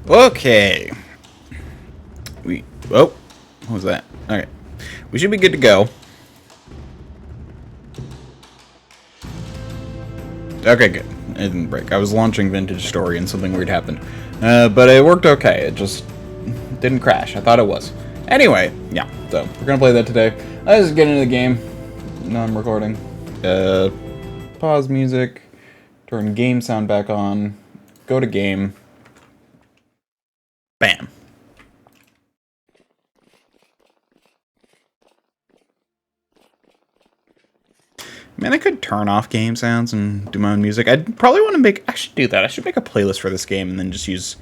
Okay. Oh, what was that? Okay. We should be good to go. Okay, good. It didn't break. I was launching Vintage Story and something weird happened. But it worked okay. It just didn't crash. I thought it was. Anyway, yeah. So, we're gonna play that today. Let's just get into the game. No, I'm recording. Pause music. Turn game sound back on. Go to game. Bam. Man, I could turn off game sounds and do my own music. I'd probably want to make... I should do that. I should make a playlist for this game and then just use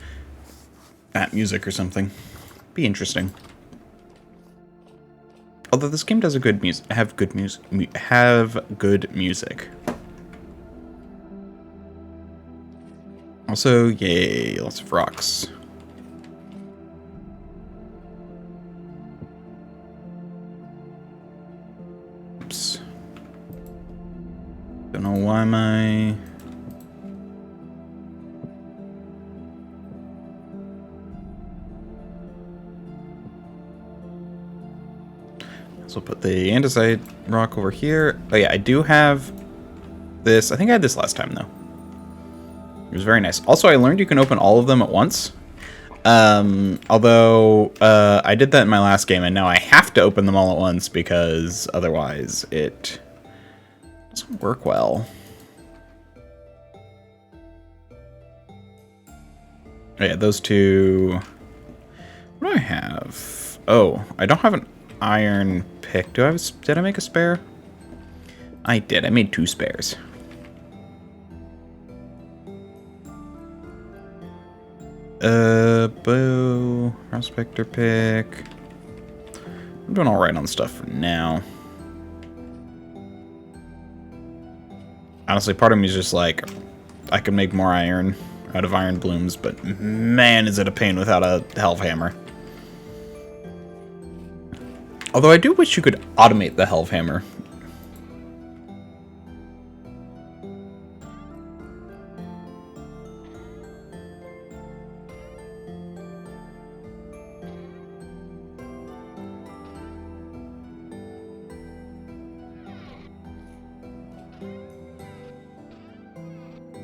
that music or something. Be interesting. Although this game does a good music... Have good music. Also, yay, lots of rocks. Oops. Don't know why my... So put the andesite rock over here. Oh yeah, I do have this. I think I had this last time though. It was very nice. Also, I learned you can open all of them at once. Although I did that in my last game, and now I have to open them all at once because otherwise it doesn't work well. Oh, yeah, those two. What do I have? Oh, I don't have an iron pick. Do I have? Did I make a spare? I did. I made 2 spares. Bow, prospector pick. I'm doing all right on stuff for now. Honestly, part of me is just like, I could make more iron out of iron blooms, but man, is it a pain without a health hammer. Although I do wish you could automate the health hammer.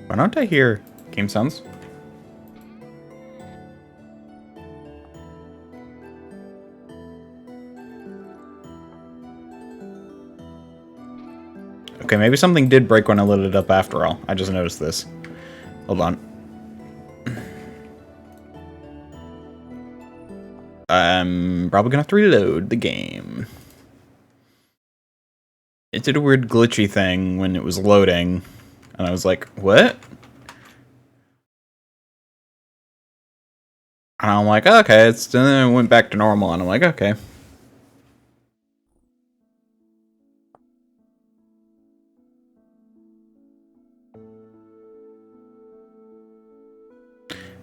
Why don't I hear game sounds? Okay, maybe something did break when I loaded it up after all. I just noticed this. Hold on. I'm probably gonna have to reload the game. It did a weird glitchy thing when it was loading, and I was like, what? And I'm like, okay, then it went back to normal, and I'm like, okay.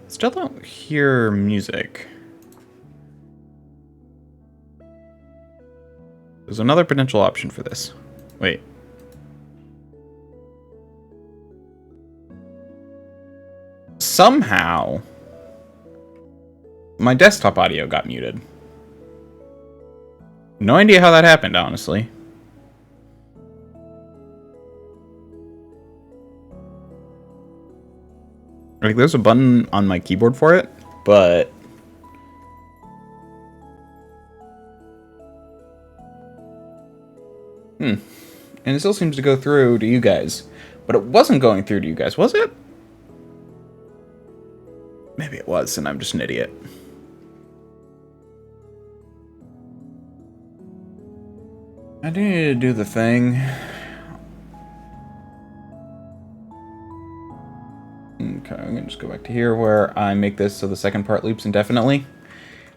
Still don't hear music. There's another potential option for this. Wait. Somehow, my desktop audio got muted. No idea how that happened, honestly. Like, there's a button on my keyboard for it, but... And it still seems to go through to you guys. But it wasn't going through to you guys, was it? Maybe it was, and I'm just an idiot. I do need to do the thing. Okay, I'm gonna just go back to here where I make this so the second part loops indefinitely.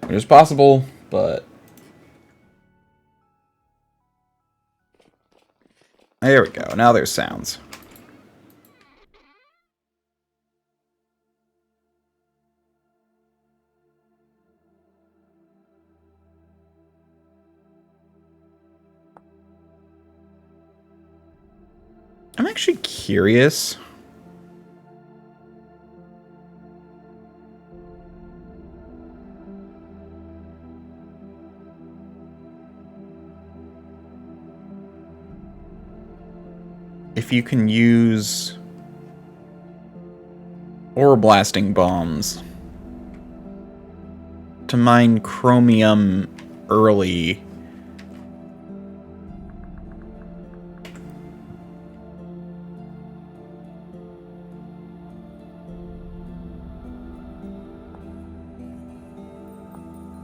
Which is possible, but... There we go, now there's sounds. I'm actually curious. if you can use ore blasting bombs to mine chromium early.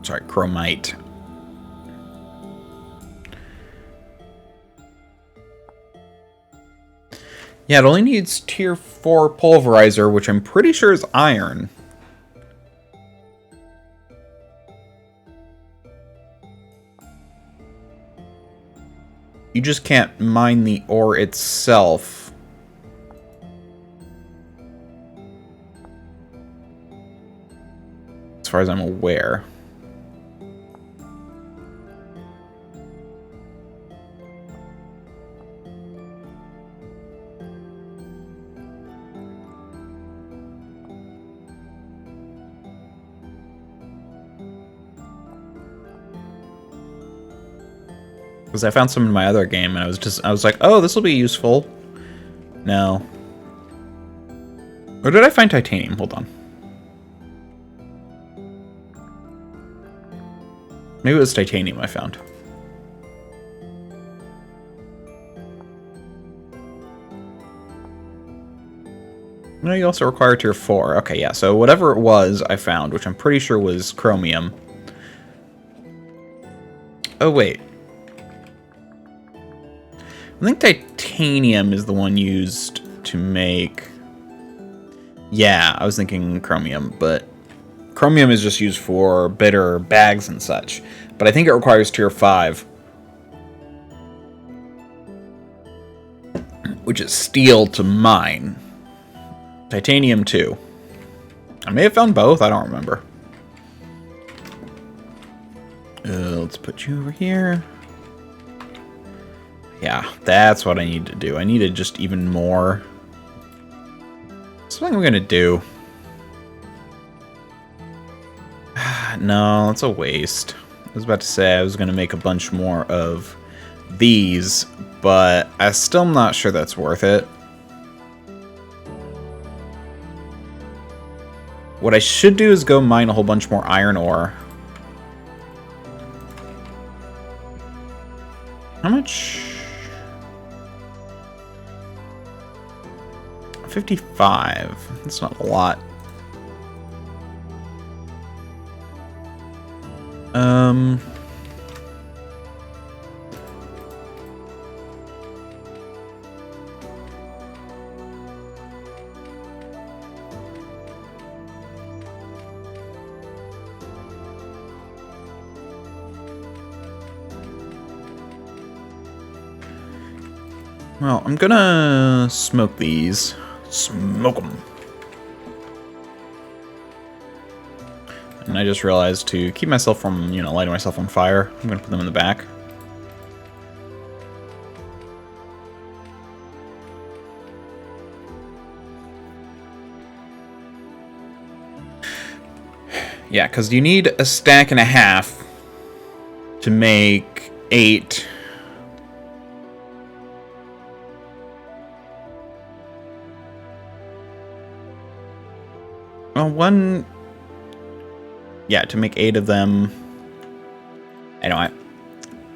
Sorry, chromite. Yeah, it only needs tier 4 pulverizer, which I'm pretty sure is iron. You just can't mine the ore itself. As far as I'm aware. Because I found some in my other game, and I was like, oh, this will be useful. No. Or did I find titanium? Hold on. Maybe it was titanium I found. No, you also require tier 4. Okay, yeah, so whatever it was I found, which I'm pretty sure was chromium. Oh, wait. I think titanium is the one used to make... Yeah, I was thinking chromium, but... Chromium is just used for bitter bags and such. But I think it requires tier 5. Which is steel to mine. Titanium too. I may have found both, I don't remember. Let's put you over here. Yeah, that's what I need to do. I needed just even more. Something I'm gonna do. No, it's a waste. I was about to say I was gonna make a bunch more of these, but I'm still not sure that's worth it. What I should do is go mine a whole bunch more iron ore. How much? 55. That's not a lot. Well, I'm gonna smoke these. Smoke them. And I just realized to keep myself from, you know, lighting myself on fire, I'm gonna put them in the back. Yeah, because you need a stack and a half to make 8. Well, one... Yeah, to make 8 of them. Anyway,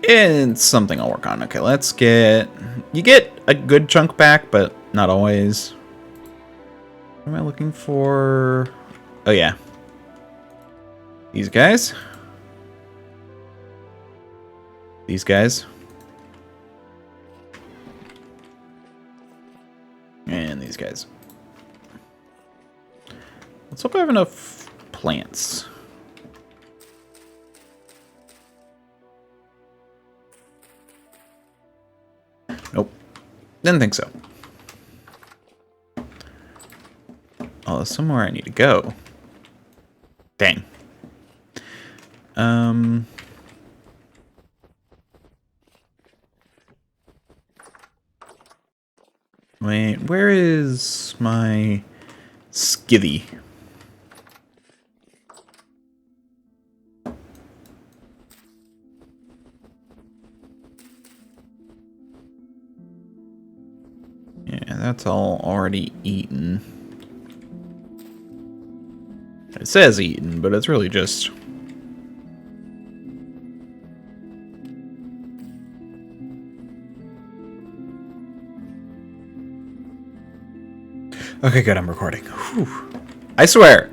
it's something I'll work on. Okay, let's get... You get a good chunk back, but not always. What am I looking for? Oh, yeah. These guys. These guys. And these guys. Let's hope I have enough plants. Nope. Didn't think so. Oh, there's somewhere I need to go. Dang. Wait, where is my skivvy? that's all already eaten. It says eaten, but it's really just... Okay, good, I'm recording. Whew. I swear,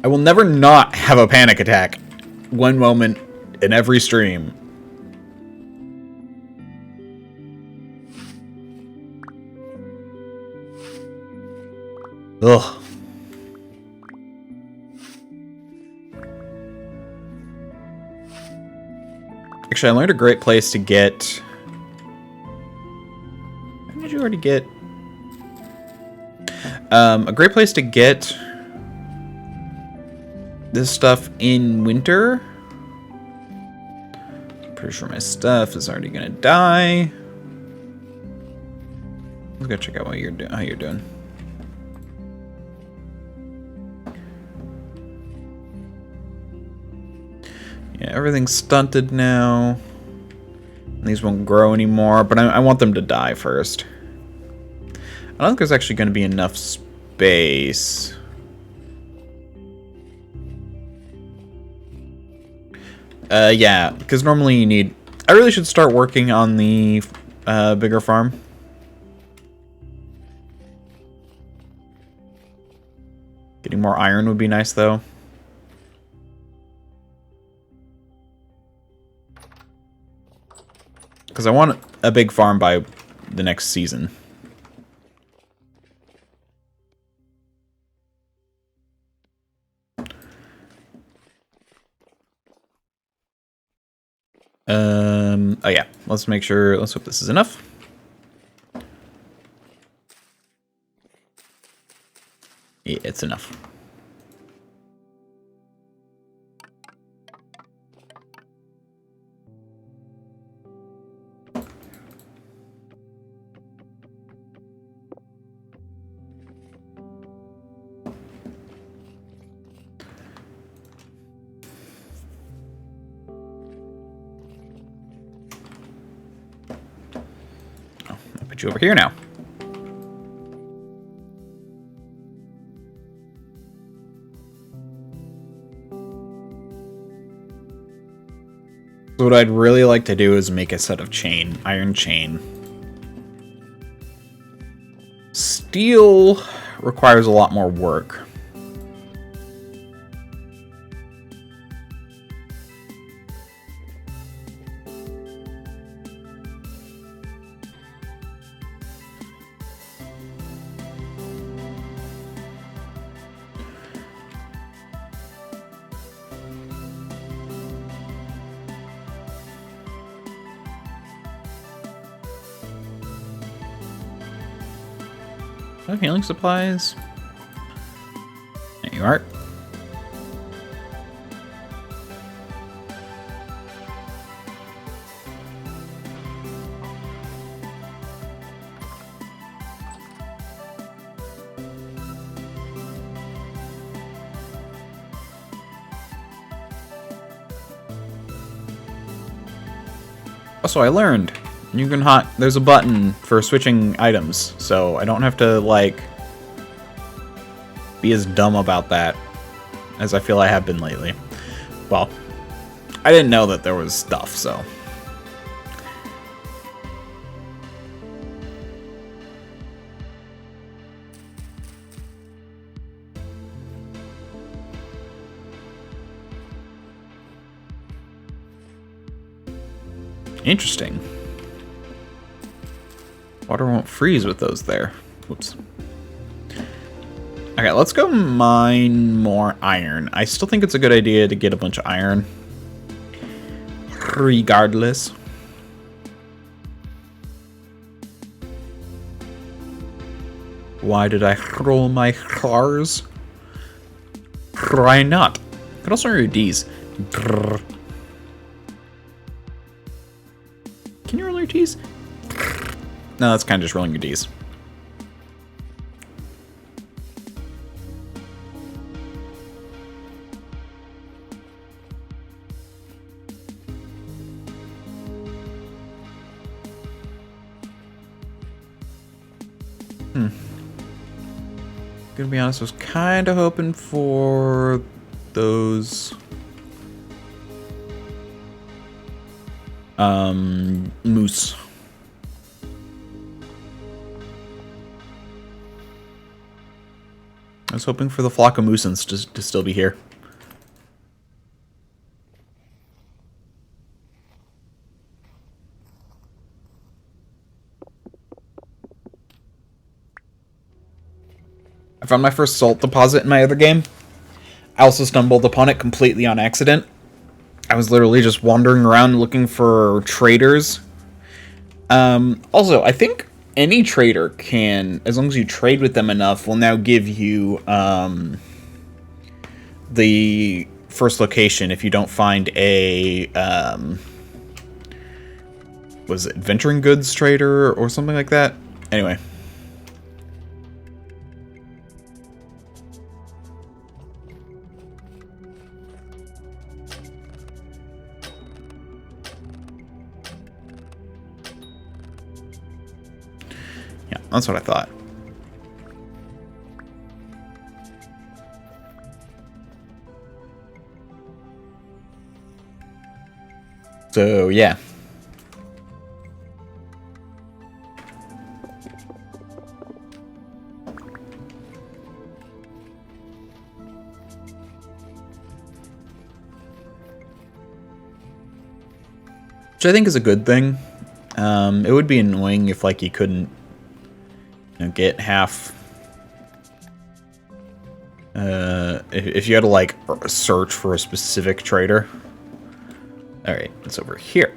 I will never not have a panic attack one moment in every stream. Ugh. Actually, I learned a great place to get... How did you already get... a great place to get this stuff in winter. Pretty sure my stuff is already gonna die. Let's go check out what you're how you're doing. Yeah, everything's stunted now. These won't grow anymore, but I want them to die first. I don't think there's actually going to be enough space. Yeah, because normally you need... I really should start working on the bigger farm. Getting more iron would be nice, though. Because I want a big farm by the next season. Oh yeah, let's make sure, let's hope this is enough. Yeah, it's enough. You over here now. So what I'd really like to do is make a set of chain, iron chain. Steel requires a lot more work. Healing supplies. There you are. Also, I learned. You can there's a button for switching items, so I don't have to, like, be as dumb about that as I feel I have been lately. Well, I didn't know that there was stuff, so. Interesting. Water won't freeze with those there. Whoops. Okay, let's go mine more iron. I still think it's a good idea to get a bunch of iron. Regardless. Why did I roll my cars? Why not? I could also roll your Ds. Brrr. Can you roll your Ts? No, that's kind of just rolling your Ds. Gonna be honest, I was kind of hoping for those moose. I was hoping for the flock of moosins to still be here. I found my first salt deposit in my other game. I also stumbled upon it completely on accident. I was literally just wandering around looking for traders. Also, I think any trader can, as long as you trade with them enough, will now give you the first location if you don't find a was it venturing goods trader or something like that? Anyway. Yeah, that's what I thought. So, yeah. Which I think is a good thing. It would be annoying if, like, you couldn't, you know, get half... if you had to, like, search for a specific trader. Alright, it's over here.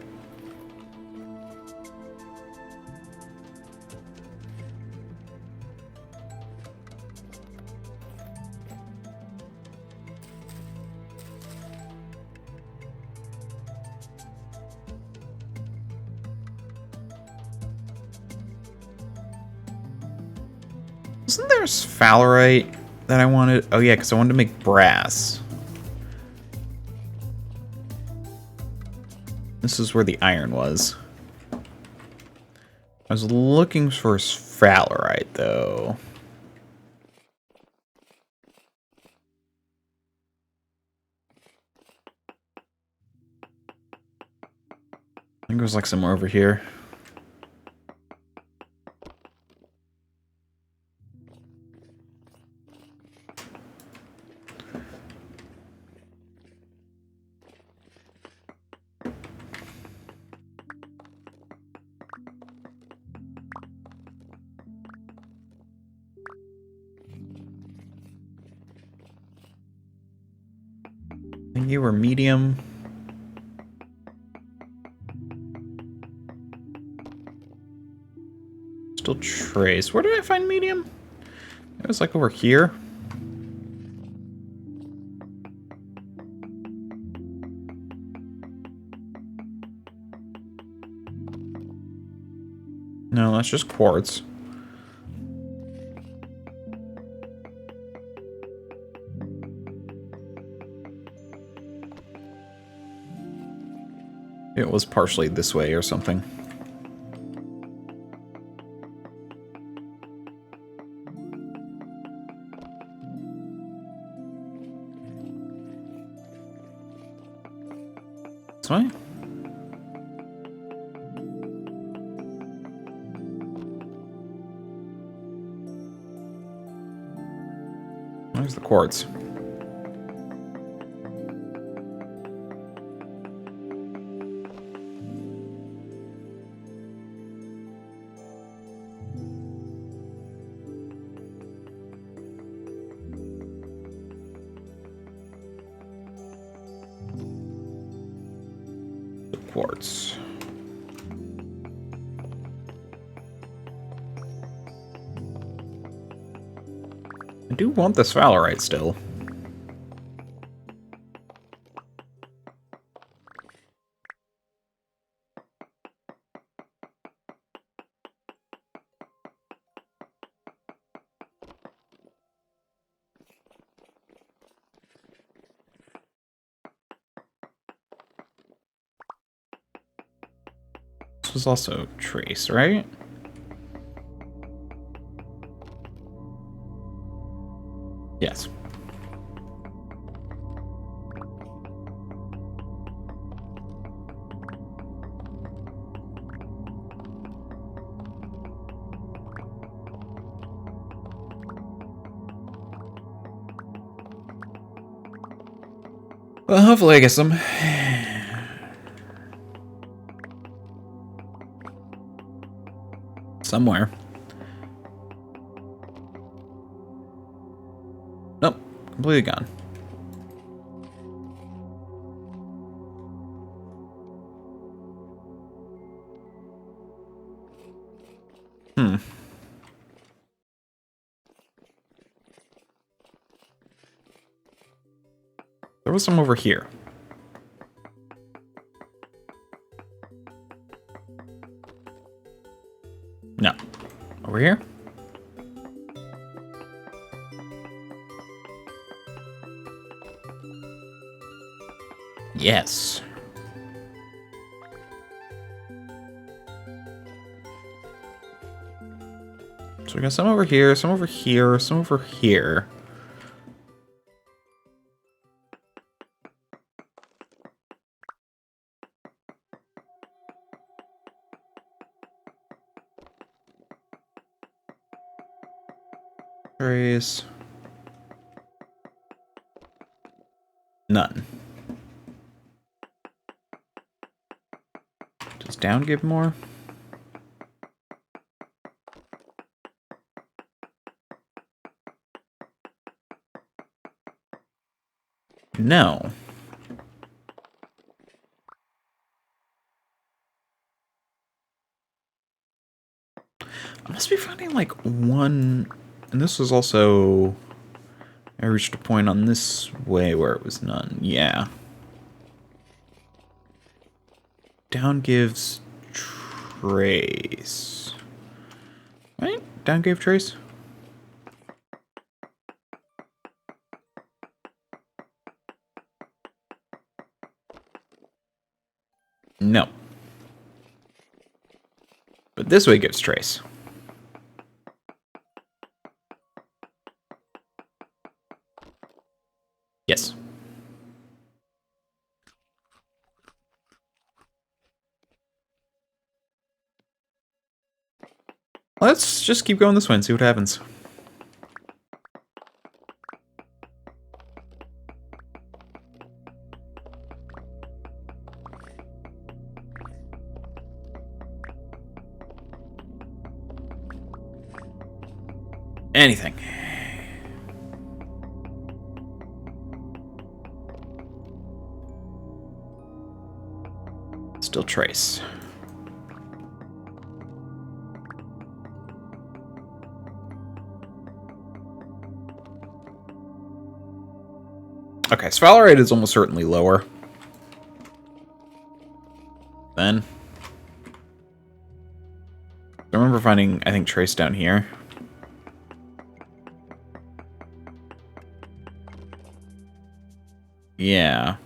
Wasn't there sphalerite that I wanted? Oh yeah, because I wanted to make brass. This is where the iron was. I was looking for sphalerite, though. I think it was like somewhere over here. I think you were medium. Still trace. Where did I find medium? It was like over here. No, that's just quartz. It was partially this way or something. This way? Where's the quartz? Quartz. I do want the sphalerite still. This was also trace, right? Yes. Well, hopefully I get some. Somewhere. Nope. Completely gone. Hmm. There was some over here. No. Over here? Yes. So we got some over here, some over here, some over here. Trace. None. Does down give more? No. I must be finding like one, and this was also, I reached a point on this way where it was none. Yeah. Down gives trace. Right? Down gave trace? No. But this way gives trace. Yes. Let's just keep going this way and see what happens. Anything. Still trace. Okay, so rate is almost certainly lower. Then. I remember finding, I think, trace down here. Yeah.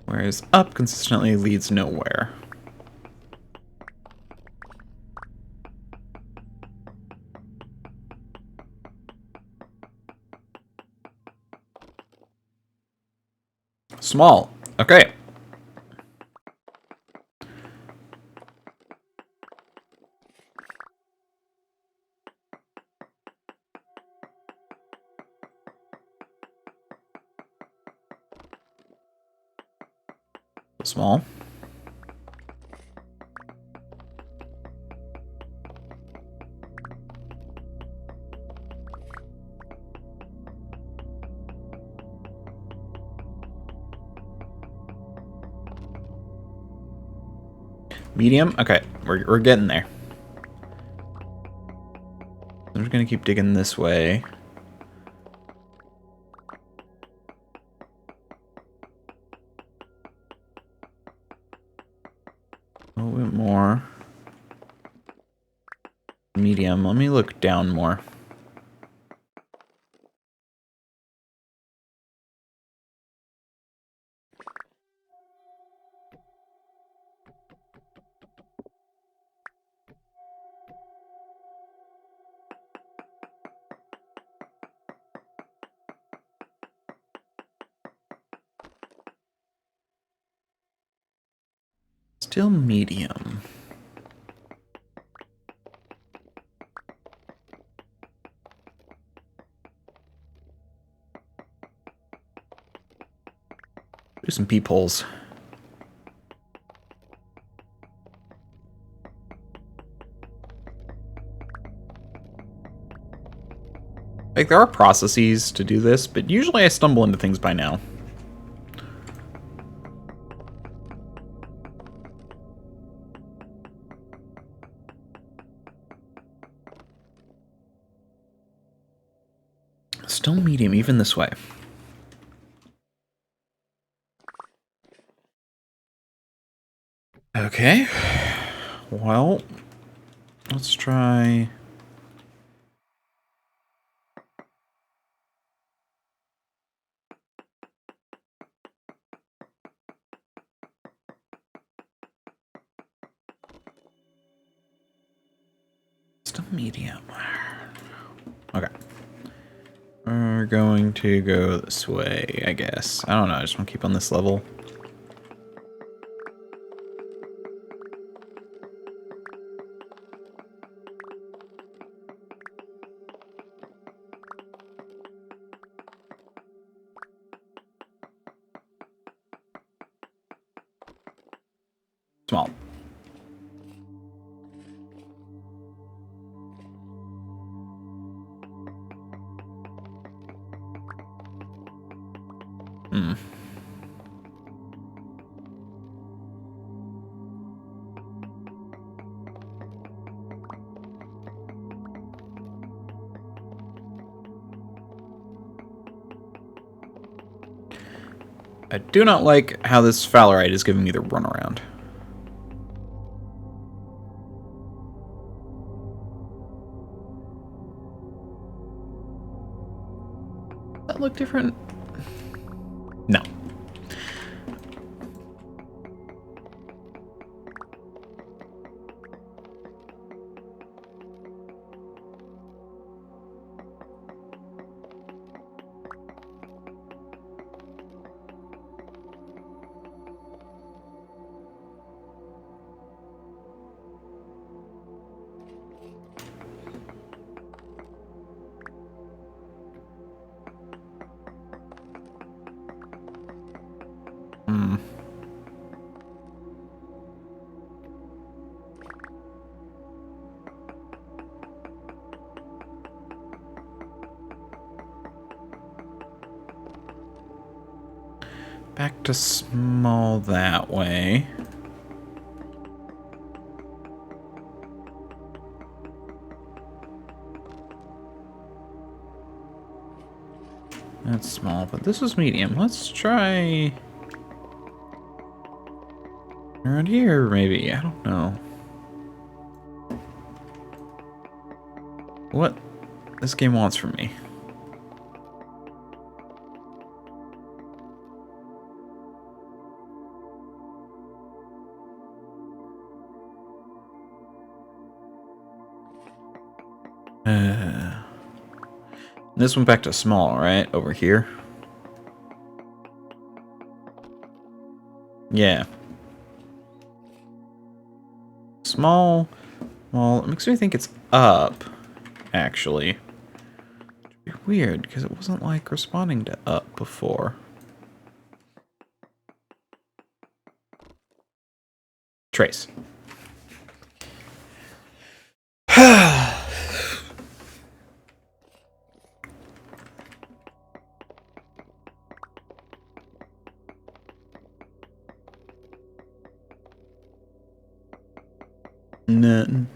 Whereas up consistently leads nowhere. Small. Okay. Small. Medium? Okay, we're getting there. I'm just gonna keep digging this way. A little bit more. Medium. medium. Let me look down more. Still medium. Do some peepholes. Like, there are processes to do this, but usually I stumble into things by now. Still medium, even this way. Okay. Well, let's try... Still medium. Okay. We're going to go this way, I guess. I don't know, I just want to keep on this level. Small. I do not like how this Fowlerite is giving me the runaround. Does that look different? No. Back to small that way. That's small, but this is medium. Let's try around here, maybe. I don't know what this game wants from me. This one back to small, right? Over here. Yeah. Small. Well, it makes me think it's up, actually. It'd be weird, because it wasn't, like, responding to up before. Trace. Nothing.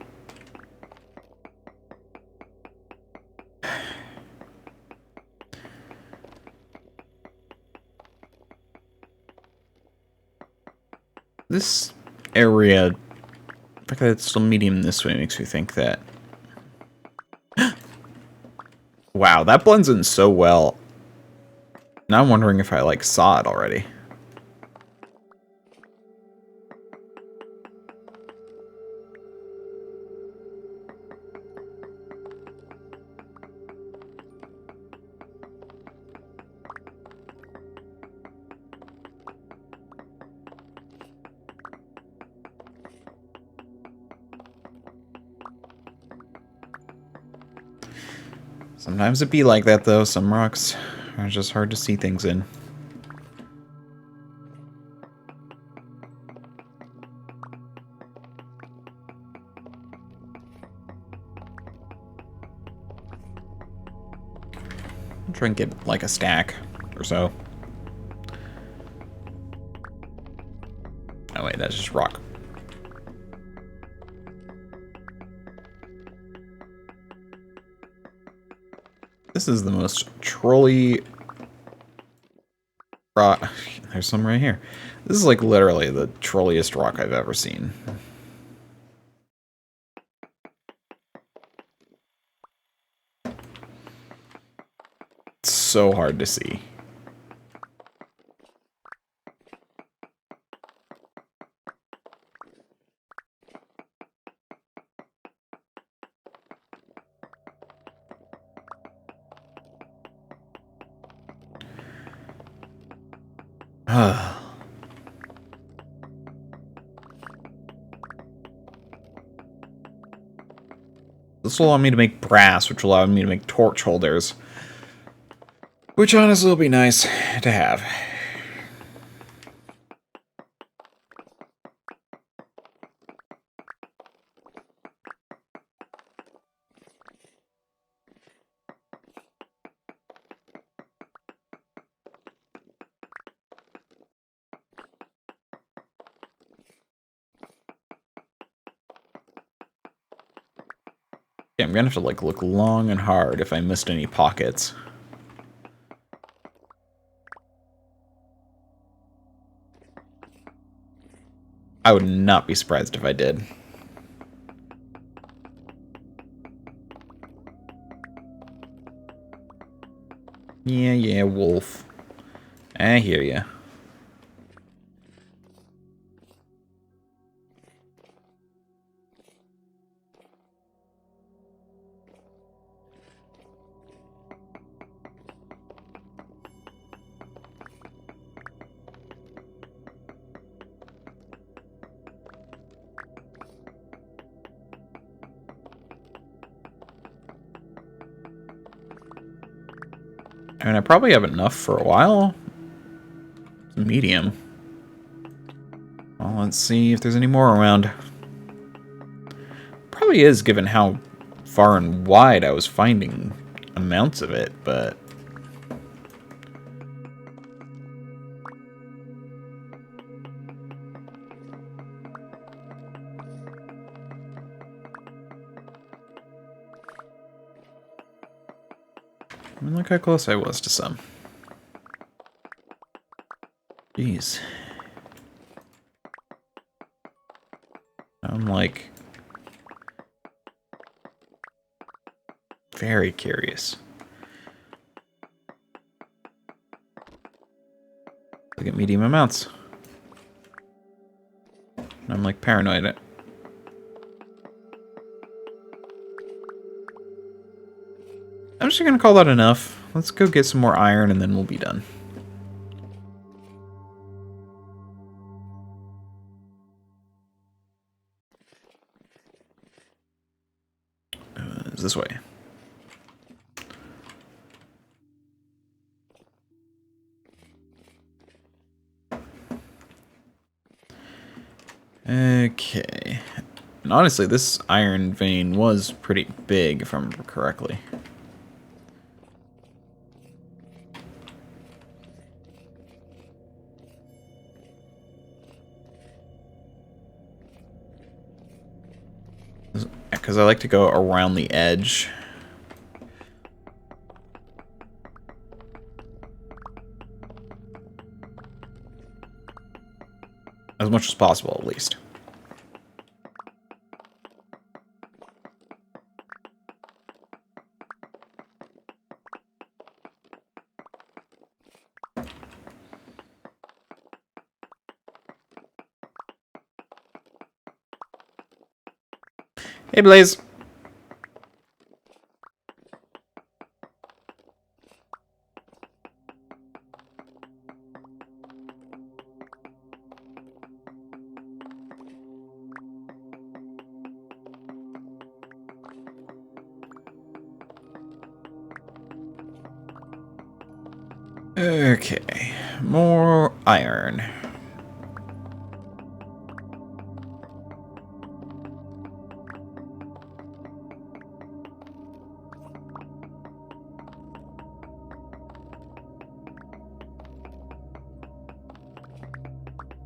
This area, the fact that it's still medium this way makes me think that Wow, that blends in so well. Now I'm wondering if I, like, saw it already. Sometimes it be like that, though. Some rocks are just hard to see things in. I'll try and get, like, a stack or so. Oh, wait, that's just rock. This is the most trolly rock. There's some right here. This is like literally the trolliest rock I've ever seen. It's so hard to see. This will allow me to make brass, which will allow me to make torch holders. Which honestly will be nice to have. Yeah, I'm gonna have to like look long and hard if I missed any pockets. I would not be surprised if I did. Yeah, wolf. I hear ya. I mean, I probably have enough for a while. Medium. Well, let's see if there's any more around. Probably is, given how far and wide I was finding amounts of it, but... I mean, look how close I was to some. Jeez. I'm, like... very curious. Look at medium amounts. I'm, like, paranoid. I'm just gonna call that enough. Let's go get some more iron and then we'll be done. This way. Okay. And honestly, this iron vein was pretty big, if I remember correctly. Because I like to go around the edge. As much as possible, at least. Hey, Blaze. Okay, more iron.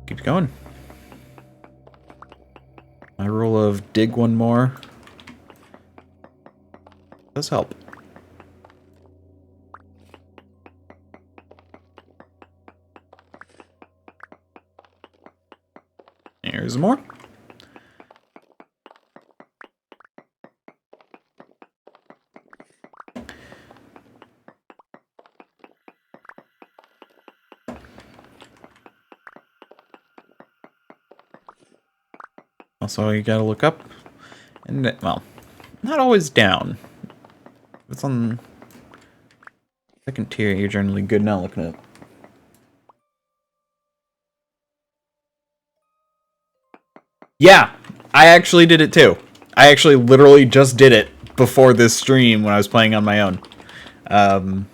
Keep going. My rule of dig one more does help. Here's more. Also, you gotta look up, and well, not always down. If it's on second tier, you're generally good now looking up. Yeah, I actually did it too. I actually literally just did it before this stream when I was playing on my own.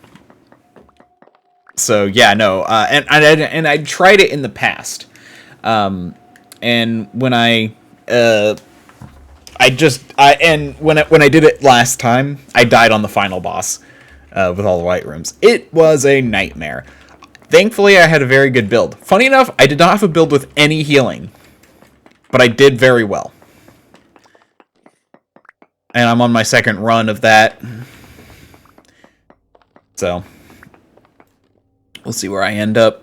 So yeah, no, and I tried it in the past, and when and when I did it last time, I died on the final boss with all the white rooms. It was a nightmare. Thankfully, I had a very good build. Funny enough, I did not have a build with any healing, but I did very well. And I'm on my second run of that. So, we'll see where I end up.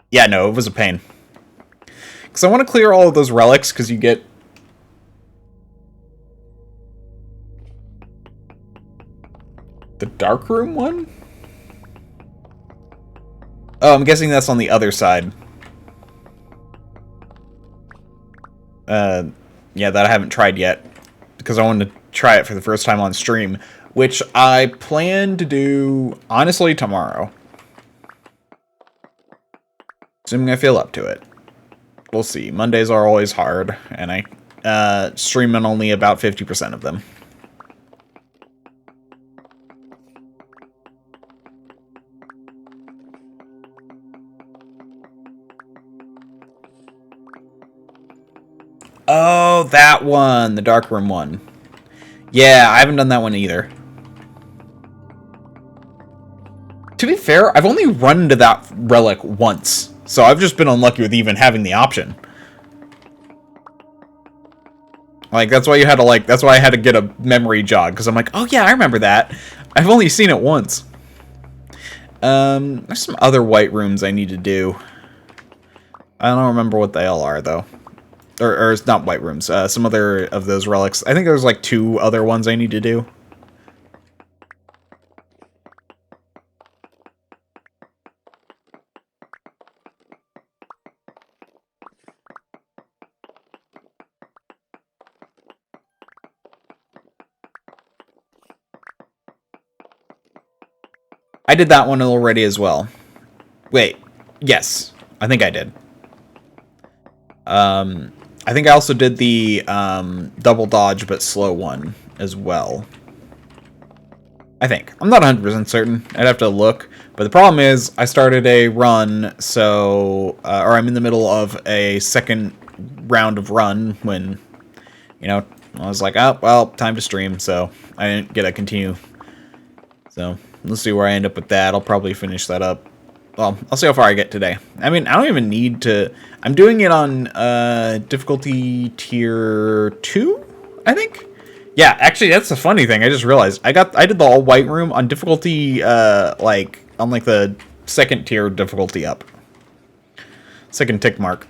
Yeah, no, it was a pain. Because I want to clear all of those relics, because you get... the dark room one? Oh, I'm guessing that's on the other side. Yeah, that I haven't tried yet. Because I wanted to try it for the first time on stream. Which I plan to do, honestly, tomorrow. Assuming I feel up to it. We'll see. Mondays are always hard. And I stream on only about 50% of them. Oh, that one. The dark room one. Yeah, I haven't done that one either. To be fair, I've only run into that relic once. So I've just been unlucky with even having the option. Like, that's why you had to, like, that's why I had to get a memory jog. Because I'm like, oh yeah, I remember that. I've only seen it once. There's some other white rooms I need to do. I don't remember what they all are, though. Or it's not white rooms. Some other of those relics. I think there's like 2 other ones I need to do. I did that one already as well. Wait. Yes. I think I did. I think I also did the double dodge but slow one as well. I think. I'm not 100% certain. I'd have to look. But the problem is, I started a run, so... or I'm in the middle of a second round of run when, you know, I was like, oh, well, time to stream, so I didn't get to continue. So, let's see where I end up with that. I'll probably finish that up. Well, I'll see how far I get today. I mean, I don't even need to... I'm doing it on difficulty tier 2, I think? Yeah, actually, that's the funny thing. I just realized. I did the all-white room on difficulty, like, on, like, the second tier difficulty up. Second tick mark.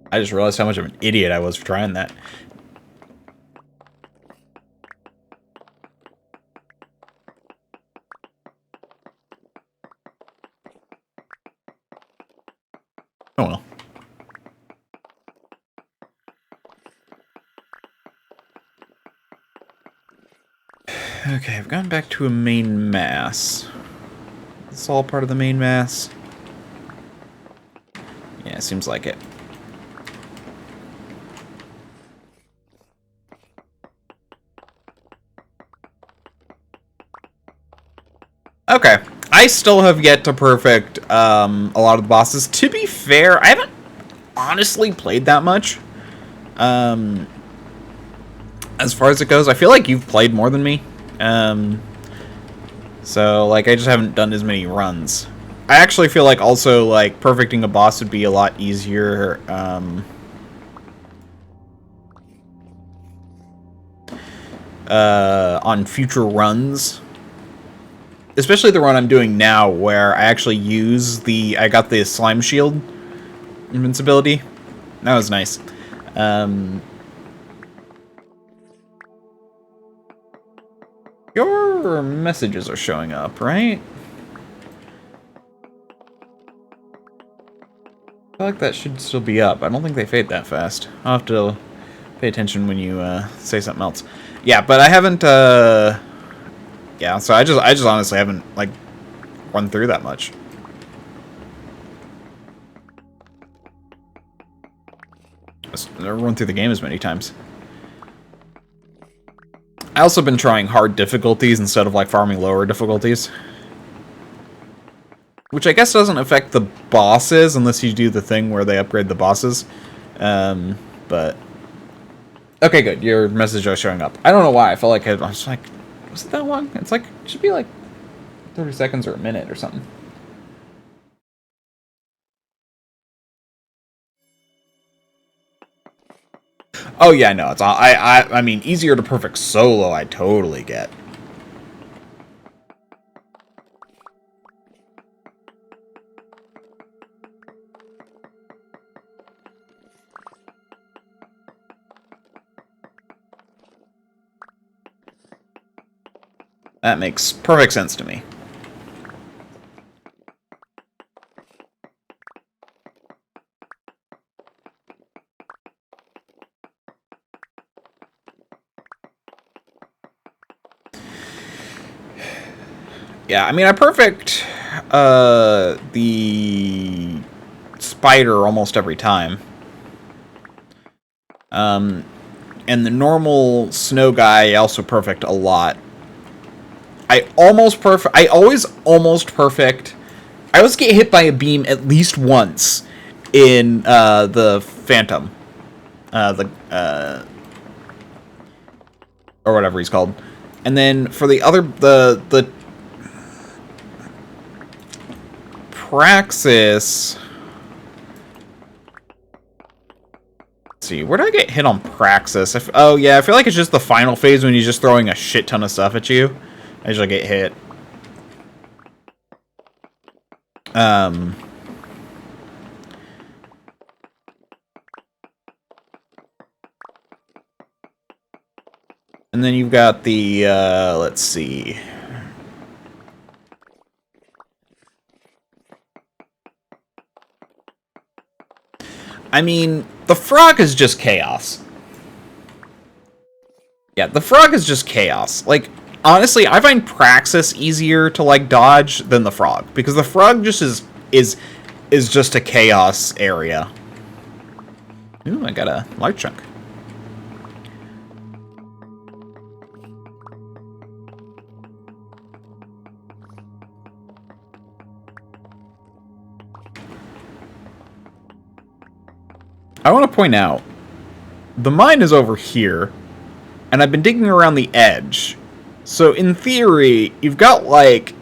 I just realized how much of an idiot I was for trying that. Oh well. Okay, I've gone back to a main mass. It's all part of the main mass. Yeah, seems like it. Okay. I still have yet to perfect a lot of the bosses. To be fair, I haven't honestly played that much. As far as it goes, I feel like you've played more than me. So, like, I just haven't done as many runs. I actually feel like also, like, perfecting a boss would be a lot easier, on future runs. Especially the run I'm doing now, where I actually use I got the slime shield invincibility. That was nice. Your messages are showing up, right? I feel like that should still be up. I don't think they fade that fast. I'll have to pay attention when you say something else. Yeah, but I haven't. Yeah, so I just honestly haven't like run through that much. I've never run through the game as many times. I also been trying hard difficulties instead of like farming lower difficulties. Which I guess doesn't affect the bosses unless you do the thing where they upgrade the bosses. But... Okay, good. Your message is showing up. I don't know why. I felt like I was like... Was it that long? It's like... It should be like 30 seconds or a minute or something. Oh yeah, no. It's I mean, easier to perfect solo, I totally get. That makes perfect sense to me. Yeah, I mean, I perfect the spider almost every time. And the normal snow guy I also perfect a lot. I always almost perfect. I always get hit by a beam at least once in the Phantom. Or whatever he's called. And then for the other, the Praxis... Let's see, where do I get hit on Praxis? Oh yeah, I feel like it's just the final phase when he's just throwing a shit ton of stuff at you. I usually get hit. And then you've got the, let's see. I mean, the frog is just chaos. Yeah, the frog is just chaos. Like, honestly, I find Praxis easier to, like, dodge than the frog. Because the frog just is just a chaos area. Ooh, I got a light chunk. I want to point out, the mine is over here, and I've been digging around the edge. So in theory, you've got like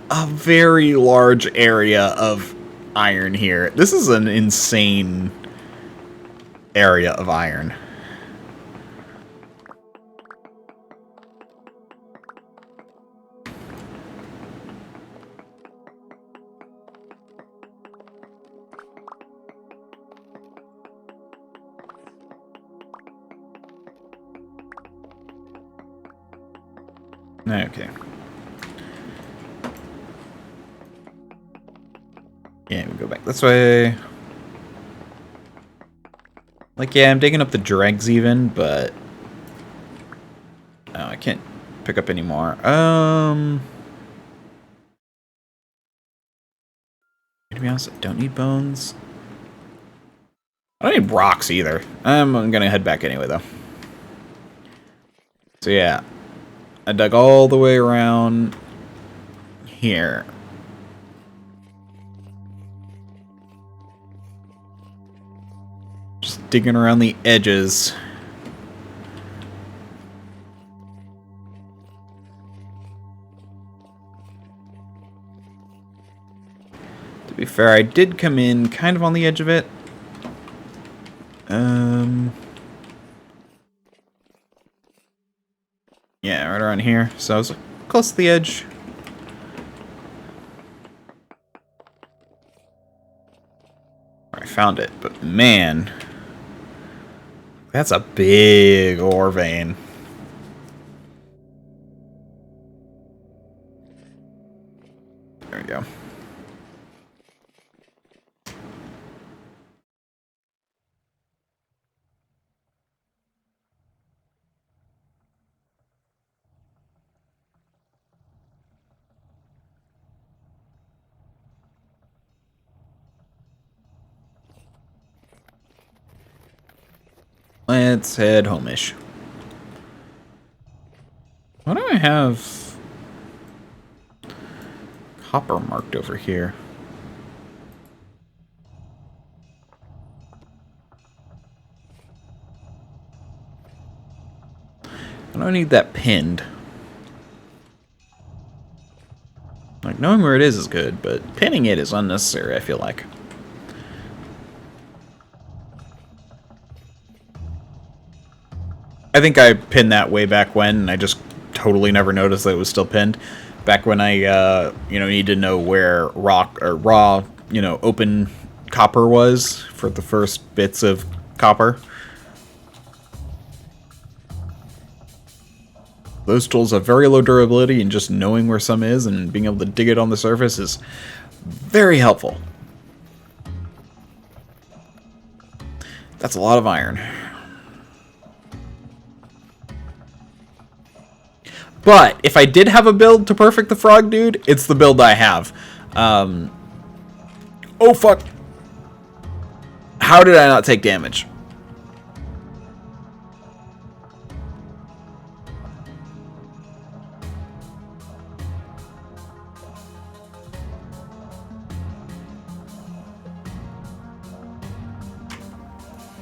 a very large area of iron here. This is an insane area of iron. Okay. Yeah, we go back this way. Like, yeah, I'm digging up the dregs even, but... Oh, I can't pick up any more. To be honest, I don't need bones. I don't need rocks either. I'm gonna head back anyway, though. So, yeah. I dug all the way around here. Just digging around the edges. To be fair, I did come in kind of on the edge of it. Yeah, right around here. So I was close to the edge. I found it, but man, that's a big ore vein. There we go. Let's head home-ish. Why do I have copper marked over here? I don't need that pinned. Like, knowing where it is good, but pinning it is unnecessary, I feel like. I think I pinned that way back when, and I just totally never noticed that it was still pinned. Back when I, you know, needed to know where rock or raw, you know, open copper was for the first bits of copper. Those tools have very low durability, and just knowing where some is and being able to dig it on the surface is very helpful. That's a lot of iron. But if I did have a build to perfect the frog dude, it's the build I have. Oh fuck. How did I not take damage?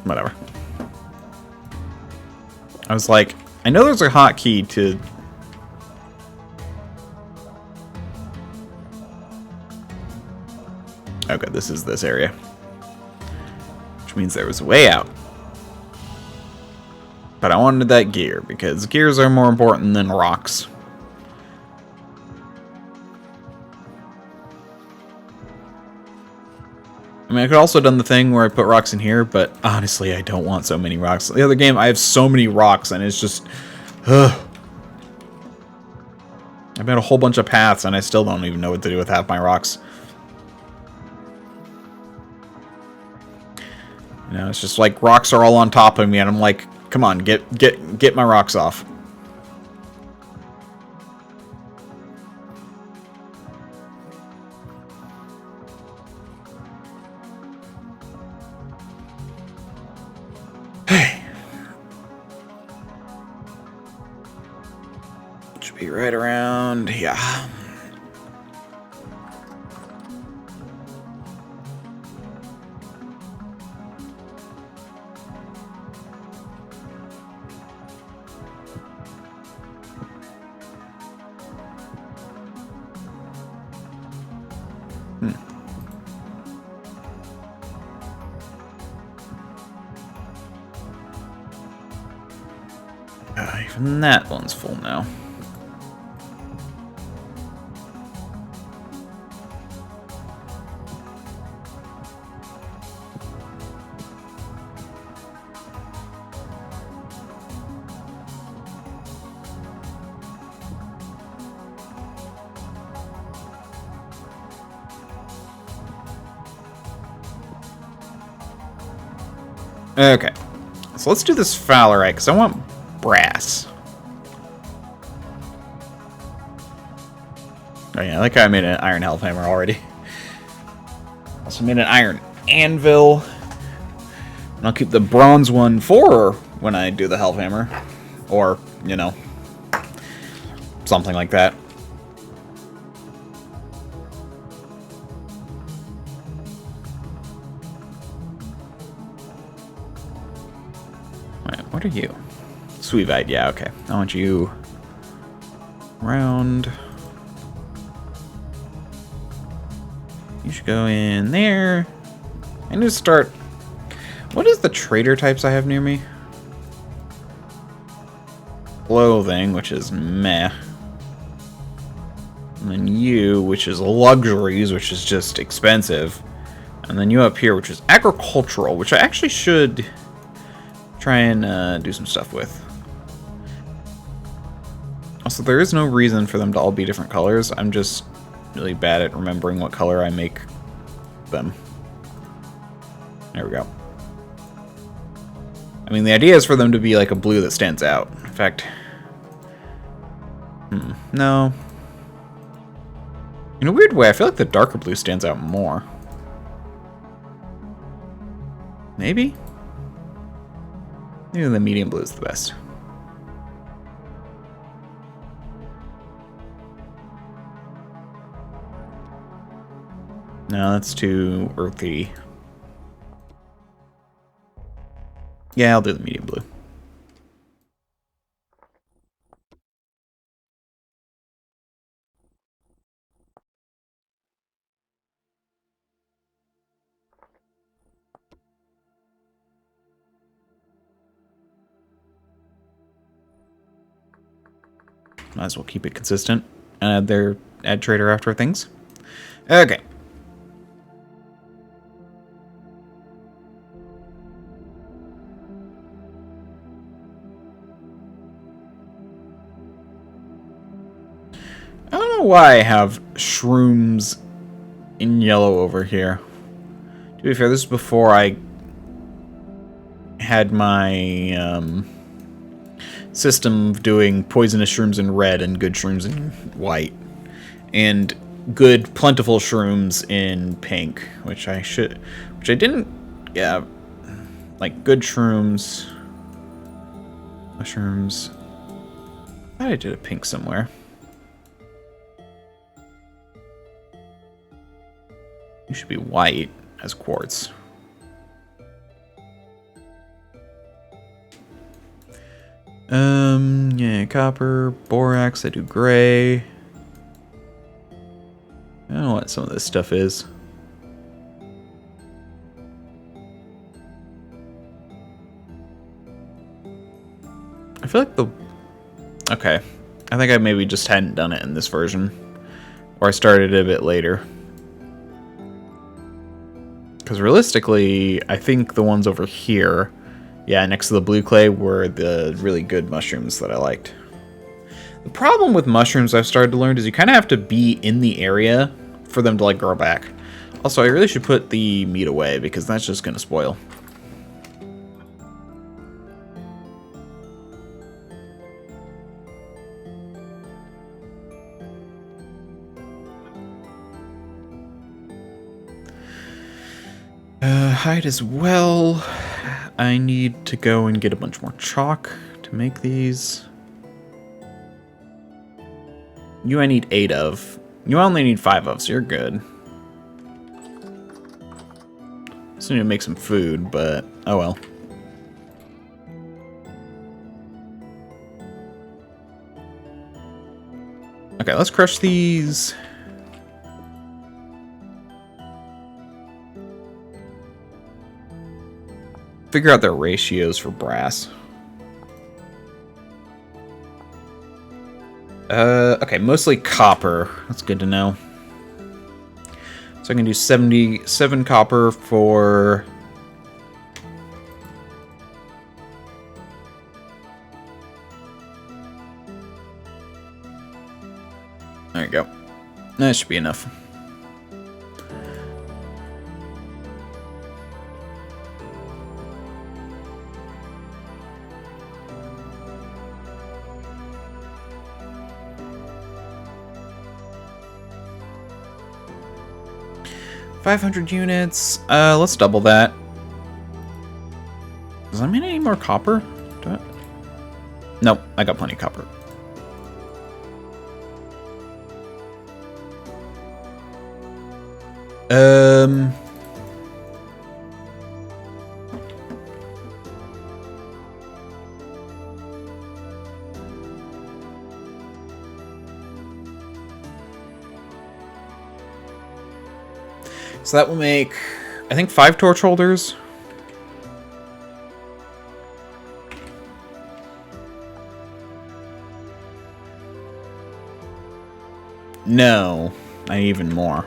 Whatever. I was like, I know there's a hotkey to... Okay, this is this area. Which means there was a way out. But I wanted that gear, because gears are more important than rocks. I mean, I could also have done the thing where I put rocks in here, but honestly, I don't want so many rocks. The other game, I have so many rocks, and it's just... Ugh. I've made a whole bunch of paths, and I still don't even know what to do with half my rocks. You know, it's just like rocks are all on top of me, and I'm like, come on, get my rocks off. Hey. Should be right around, yeah. Even that one's full now. Okay. So let's do this Fowlerite, because I want brass. Oh yeah, like I made an iron hellhammer already. Also made an iron anvil. And I'll keep the bronze one for when I do the hellhammer. Or, you know, something like that. Alright, what are you? Sweetite, yeah, okay. I want you round. You should go in there. I need to start... What is the trader types I have near me? Clothing, which is meh. And then you, which is luxuries, which is just expensive. And then you up here, which is agricultural, which I actually should try and do some stuff with. Also, there is no reason for them to all be different colors. I'm just really bad at remembering what color I make them. There we go. I mean, the idea is for them to be like a blue that stands out. In fact, no. In a weird way, I feel like the darker blue stands out more. Maybe? Maybe the medium blue is the best. No, that's too earthy. Yeah, I'll do the medium blue. Might as well keep it consistent and add trader after things. Okay. I don't know why I have shrooms in yellow over here. To be fair, this is before I had my system of doing poisonous shrooms in red and good shrooms in white. And good, plentiful shrooms in pink, which I didn't, yeah, like good shrooms, mushrooms. I thought I did a pink somewhere. You should be white as quartz. Yeah, copper, borax, I do gray. I don't know what some of this stuff is. I feel like okay. I think I maybe just hadn't done it in this version. Or I started it a bit later. Because realistically, I think the ones over here, yeah, next to the blue clay, were the really good mushrooms that I liked. The problem with mushrooms I've started to learn is you kind of have to be in the area for them to like grow back. Also, I really should put the meat away because that's just going to spoil. Hide as well. I need to go and get a bunch more chalk to make these. You I need 8 of. You only need 5 of, so you're good. Still need to make some food, but oh well. Okay, let's crush these. Figure out their ratios for brass. Okay, mostly copper. That's good to know. So I can do 77 copper for... There you go. That should be enough. 500 units. Let's double that. Does that mean any more copper? Nope, I got plenty of copper. So that will make, I think, 5 torch holders. No, I need even more.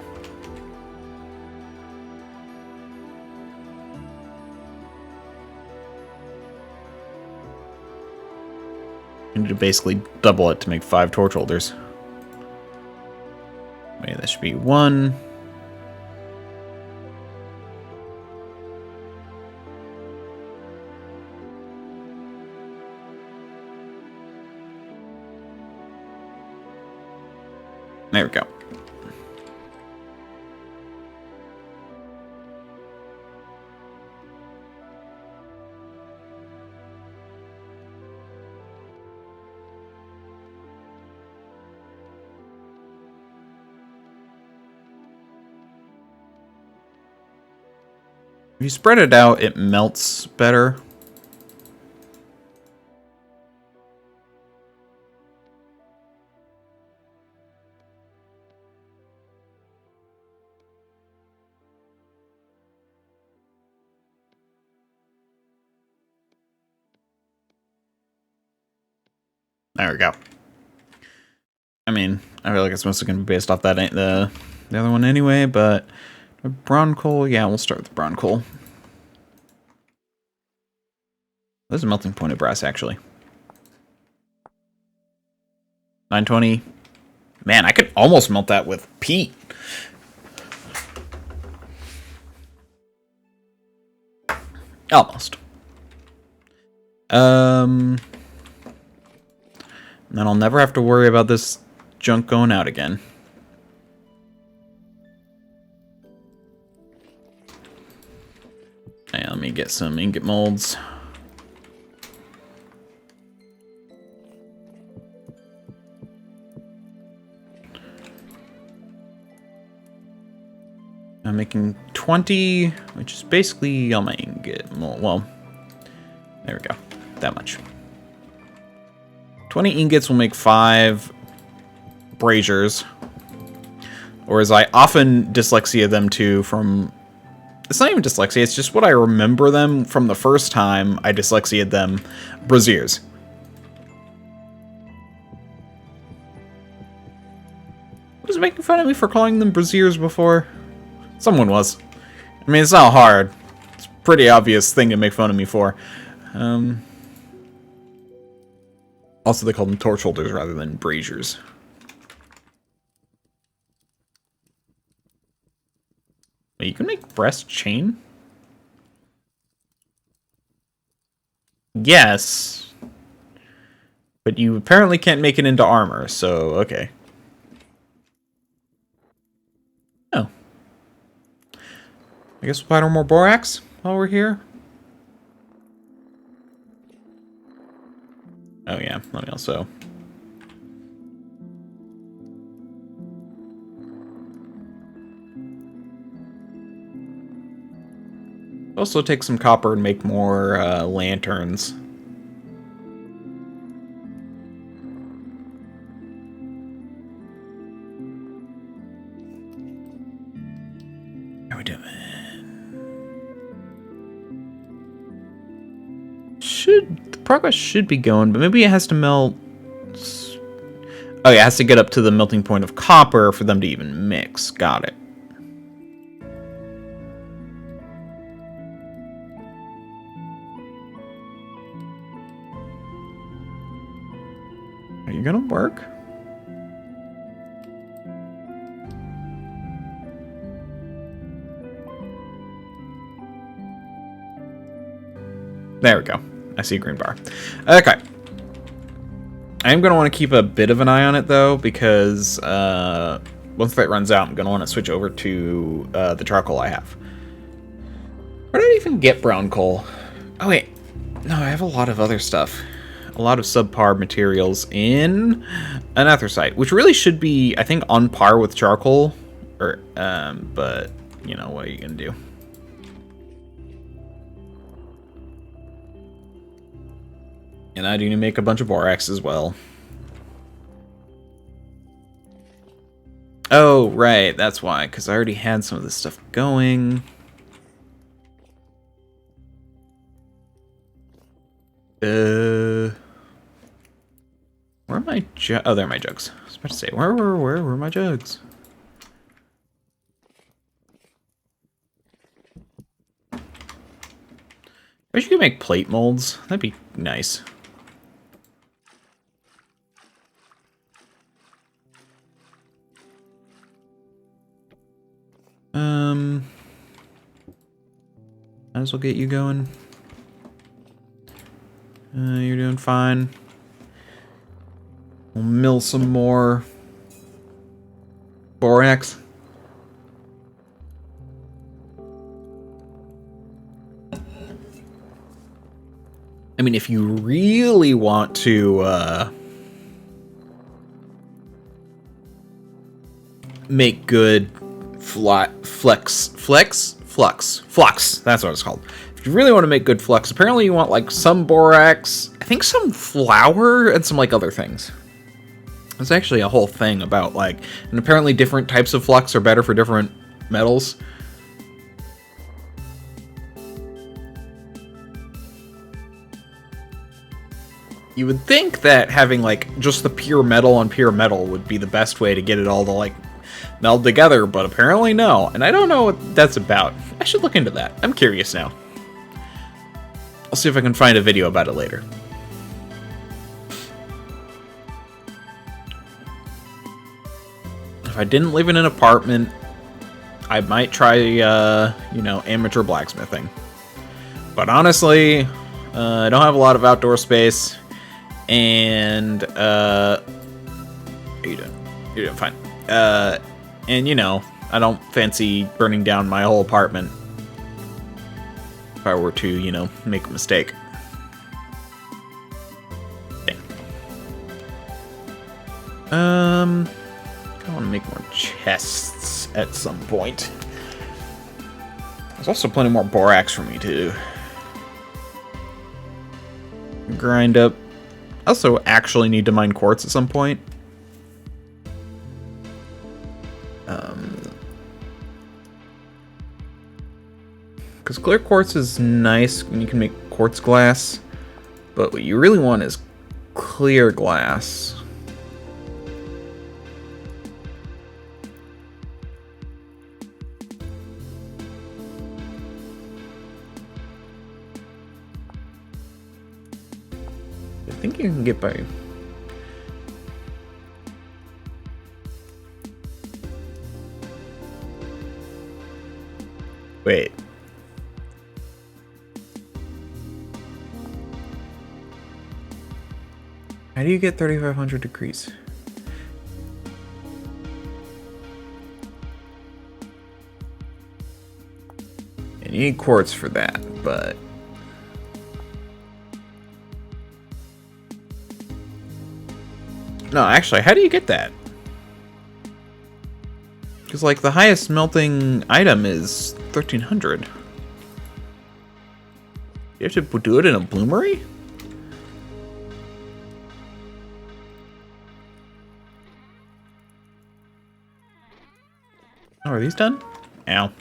I need to basically double it to make 5 torch holders. Wait, that should be 1. There we go. If you spread it out, it melts better. There we go. I mean, I feel like it's mostly going to be based off that the other one anyway, but brown coal, yeah, we'll start with brown coal. There's a melting point of brass, actually. 920. Man, I could almost melt that with peat. Almost. And then I'll never have to worry about this junk going out again. And let me get some ingot molds. I'm making 20, which is basically all my ingot mold. Well, there we go. That much. 20 ingots will make 5 braziers. Or as I often dyslexia them to from... It's not even dyslexia, it's just what I remember them from the first time I dyslexiaed them. Braziers. Was making fun of me for calling them braziers before? Someone was. I mean, it's not hard. It's a pretty obvious thing to make fun of me for. Also, they call them torch holders rather than braziers. Wait, you can make breast chain? Yes. But you apparently can't make it into armor, so okay. Oh. I guess we'll powder more borax while we're here. Oh yeah, let me also... Also take some copper and make more lanterns. How are we doing? The progress should be going, but maybe it has to melt... Oh yeah, it has to get up to the melting point of copper for them to even mix. Got it. Are you gonna work? There we go. I see a green bar. Okay. I am going to want to keep a bit of an eye on it, though, because once that runs out, I'm going to want to switch over to the charcoal I have. Where did I even get brown coal? Oh, wait. No, I have a lot of other stuff. A lot of subpar materials in an anthracite, which really should be, I think, on par with charcoal. Or, but, you know, what are you going to do? And I do need to make a bunch of borax as well. Oh, right, that's why, because I already had some of this stuff going. Where are my jugs? Oh, there are my jugs. I was about to say, where were my jugs? I wish you could make plate molds. That'd be nice. Might as well get you going. You're doing fine. We'll mill some more borax. I mean, if you really want to make good flux. That's what it's called. If you really want to make good flux, apparently you want like some borax, I think some flour, and some like other things. There's actually a whole thing about like, and apparently different types of flux are better for different metals. You would think that having like just the pure metal on pure metal would be the best way to get it all to like meld together, but apparently no. And I don't know what that's about. I should look into that. I'm curious now. I'll see if I can find a video about it later. If I didn't live in an apartment, I might try, you know, amateur blacksmithing. But honestly, I don't have a lot of outdoor space, and, how you doing? You're doing fine. And, you know, I don't fancy burning down my whole apartment if I were to, you know, make a mistake. Dang. I want to make more chests at some point. There's also plenty more borax for me to grind up. I also actually need to mine quartz at some point. Because clear quartz is nice and you can make quartz glass, but what you really want is clear glass. I think you can get by. Wait. How do you get 3,500 degrees? And you need quartz for that, but no, actually, how do you get that? Because, like, the highest melting item is 1,300. You have to do it in a bloomery? Oh, are these done? Ow.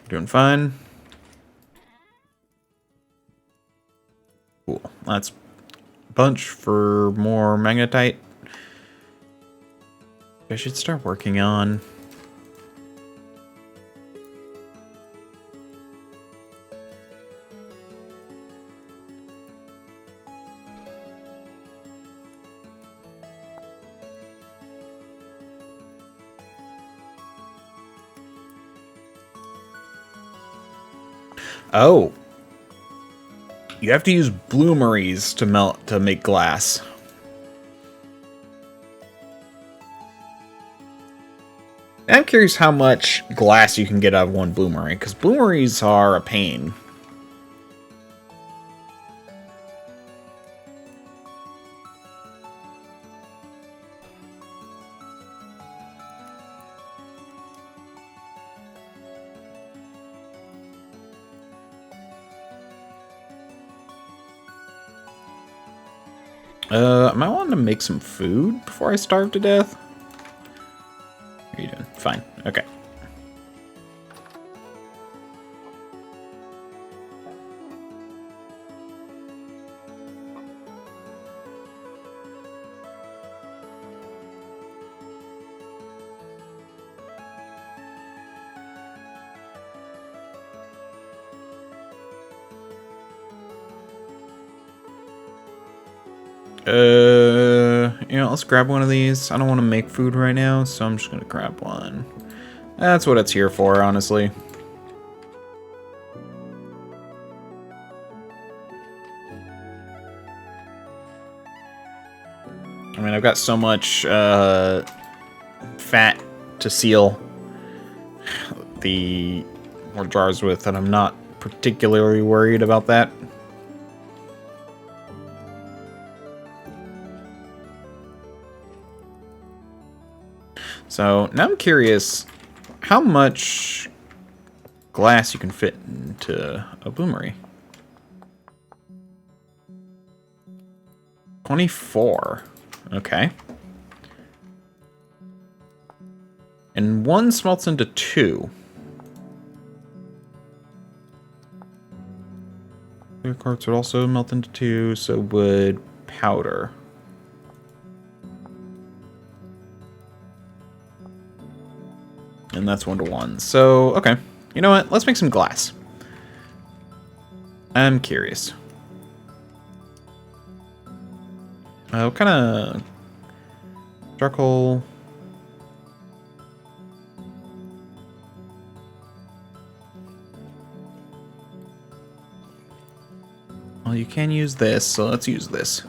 Doing fine. Cool. That's a bunch for more magnetite. I should start working on. Oh. You have to use bloomeries to make glass. I'm curious how much glass you can get out of one bloomery, because bloomeries are a pain. Am I wanting to make some food before I starve to death? What are you doing? Fine. Okay. You know, let's grab one of these. I don't want to make food right now, so I'm just gonna grab one. That's what it's here for, honestly. I mean, I've got so much fat to seal the more jars with that I'm not particularly worried about that. So now I'm curious how much glass you can fit into a bloomery. 24. Okay. And one smelts into 2. Clear quartz would also melt into 2, so would powder. And that's 1 to 1. So, okay. You know what? Let's make some glass. I'm curious. What kind of charcoal? Well, you can use this, so let's use this.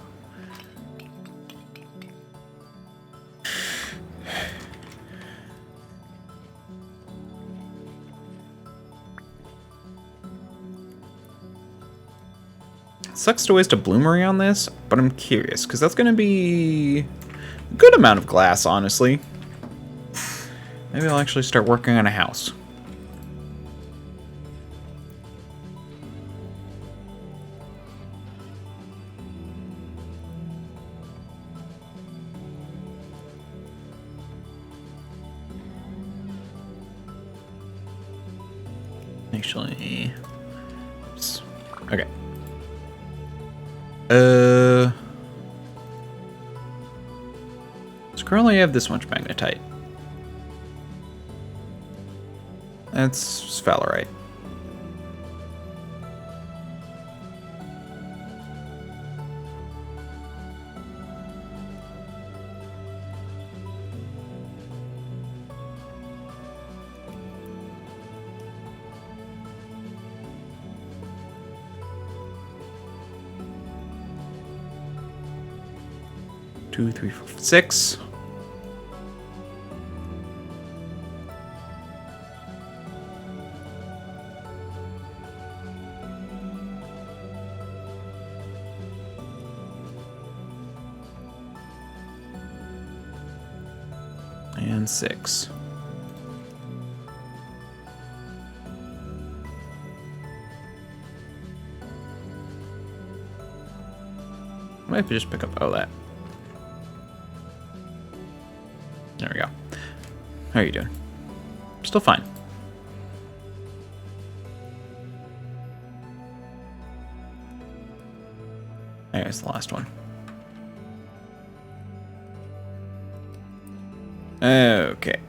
Sucks to waste a bloomery on this, but I'm curious, because that's going to be a good amount of glass, honestly. Maybe I'll actually start working on a house. Actually, oops. Okay. So currently I have this much magnetite. That's sphalerite. Two, three, four, 6. And 6. Might just pick up all that. There we go. How are you doing? Still fine. There's the last one. Okay.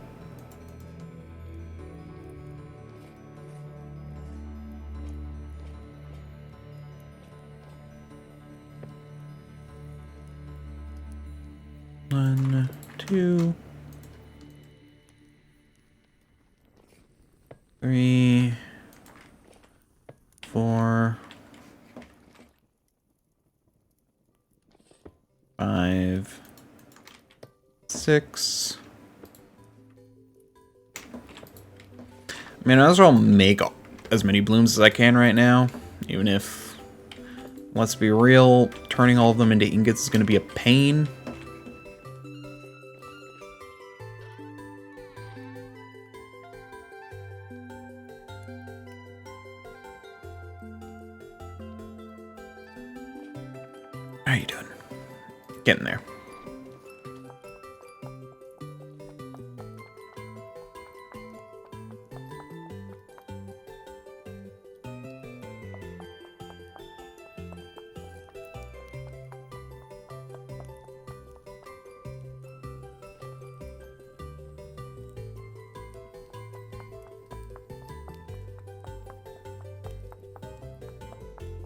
One, 2, 3, 4, 5, 6. I mean, I might as well make as many blooms as I can right now, even if, let's be real, turning all of them into ingots is going to be a pain. How you doing? Getting there.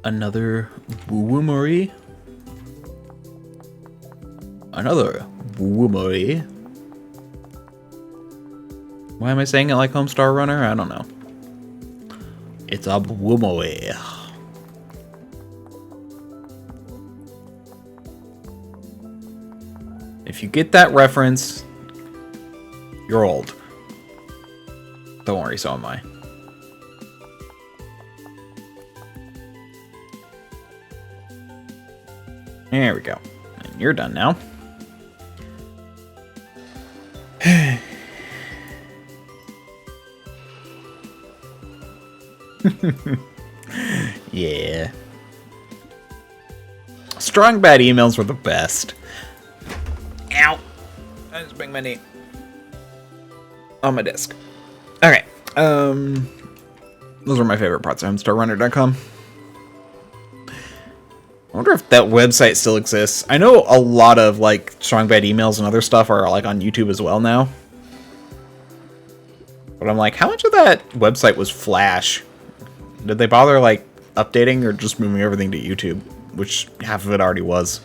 Another woomery. Another woomery. Why am I saying it like Homestar Runner? I don't know. It's a woomery. If you get that reference, you're old. Don't worry, so am I. There we go. And you're done now. Yeah. Strong bad emails were the best. Ow. I just banged my knee on my desk. Okay. Those are my favorite parts of HomestarRunner.com. I wonder if that website still exists. I know a lot of like strong bad emails and other stuff are like on YouTube as well now. But I'm like, how much of that website was Flash? Did they bother like updating or just moving everything to YouTube? Which half of it already was.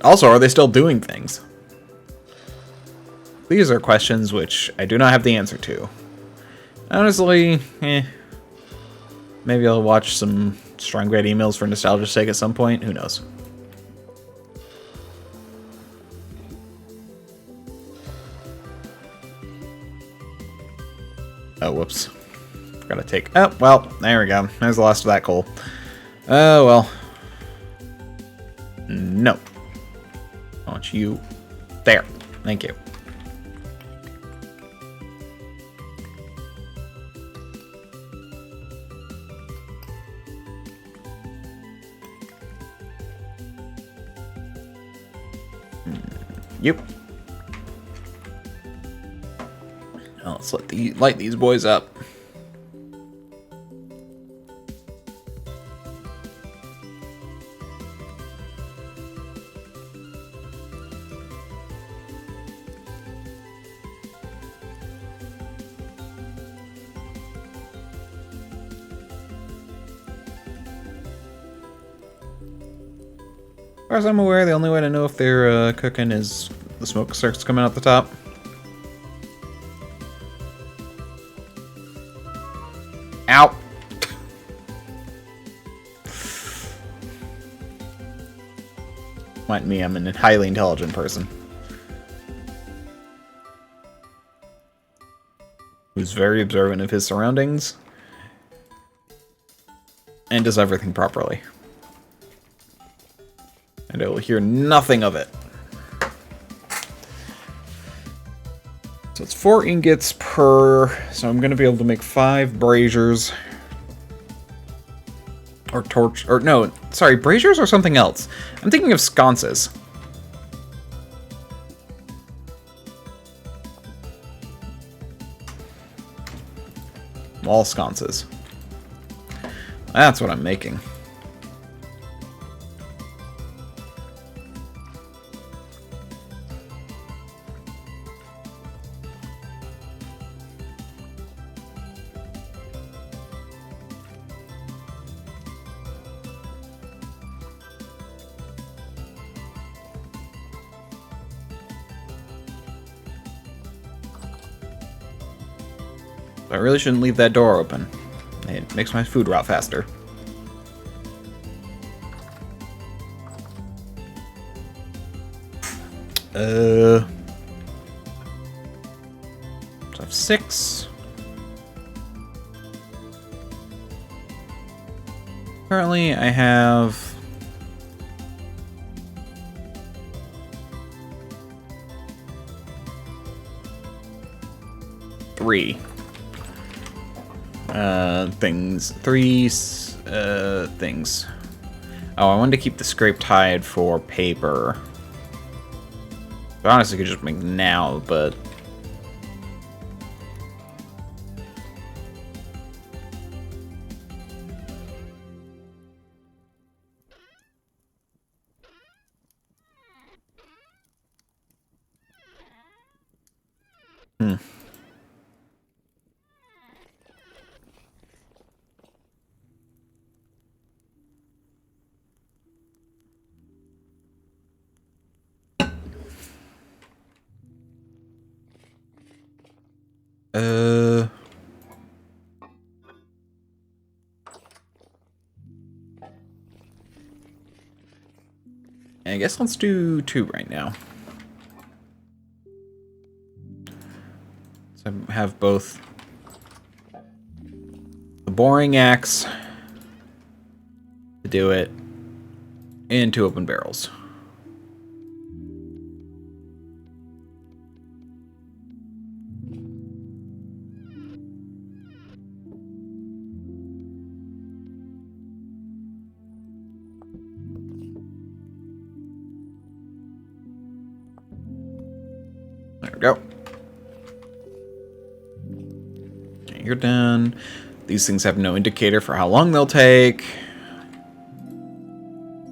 Also, are they still doing things? These are questions which I do not have the answer to. Honestly, maybe I'll watch some strong bad emails for nostalgia's sake at some point. Who knows? Oh, whoops. Gotta take... Oh, well, there we go. There's the last of that coal. Oh, well. No. I want you... There. Thank you. Yep. Now let's light these boys up. As far as I'm aware, the only way to know if they're cooking is the smoke starts coming out the top. Ow! Mind me, I'm a highly intelligent person. Who's very observant of his surroundings. And does everything properly. And I will hear nothing of it. So it's 4 ingots per, so I'm going to be able to make 5 braziers. Or torch, or no, sorry, braziers or something else. I'm thinking of sconces. Wall sconces. That's what I'm making. I really shouldn't leave that door open. It makes my food rot faster. So I have 6. Currently, I have 3 things. 3 things. Oh, I wanted to keep the scraped hide for paper. I honestly could just make now, but I guess let's do 2 right now. So I have both the boring axe to do it and 2 open barrels. There we go. Okay, you're done. These things have no indicator for how long they'll take.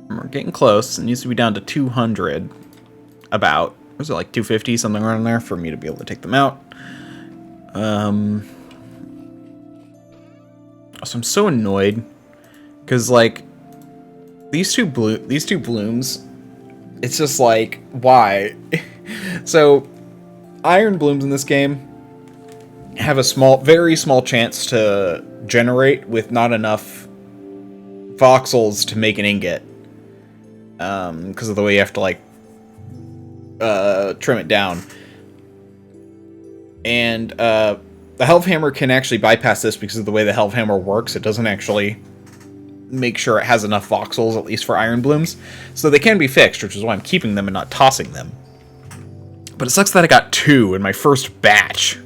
We're getting close. It needs to be down to 200. About. Was it like 250, something around there, for me to be able to take them out? So I'm so annoyed. Because, like, these two blooms, it's just like, why? So, iron blooms in this game have a very small chance to generate with not enough voxels to make an ingot. Because of the way you have to, like, trim it down. And, the Helvhammer can actually bypass this because of the way the Helvhammer works. It doesn't actually make sure it has enough voxels, at least for iron blooms. So they can be fixed, which is why I'm keeping them and not tossing them. But it sucks that I got 2 in my first batch.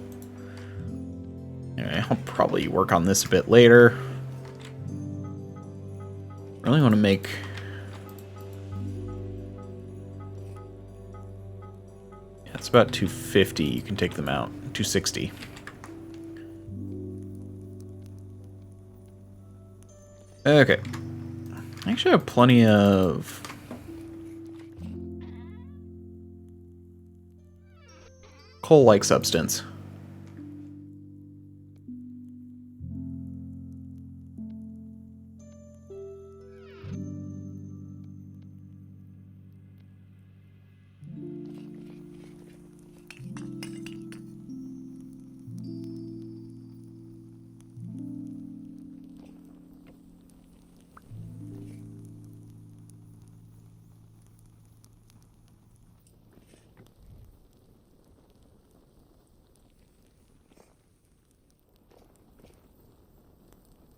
Anyway, I'll probably work on this a bit later. Really want to make... Yeah, it's about 250. You can take them out. 260. Okay. I actually have plenty of... coal-like substance.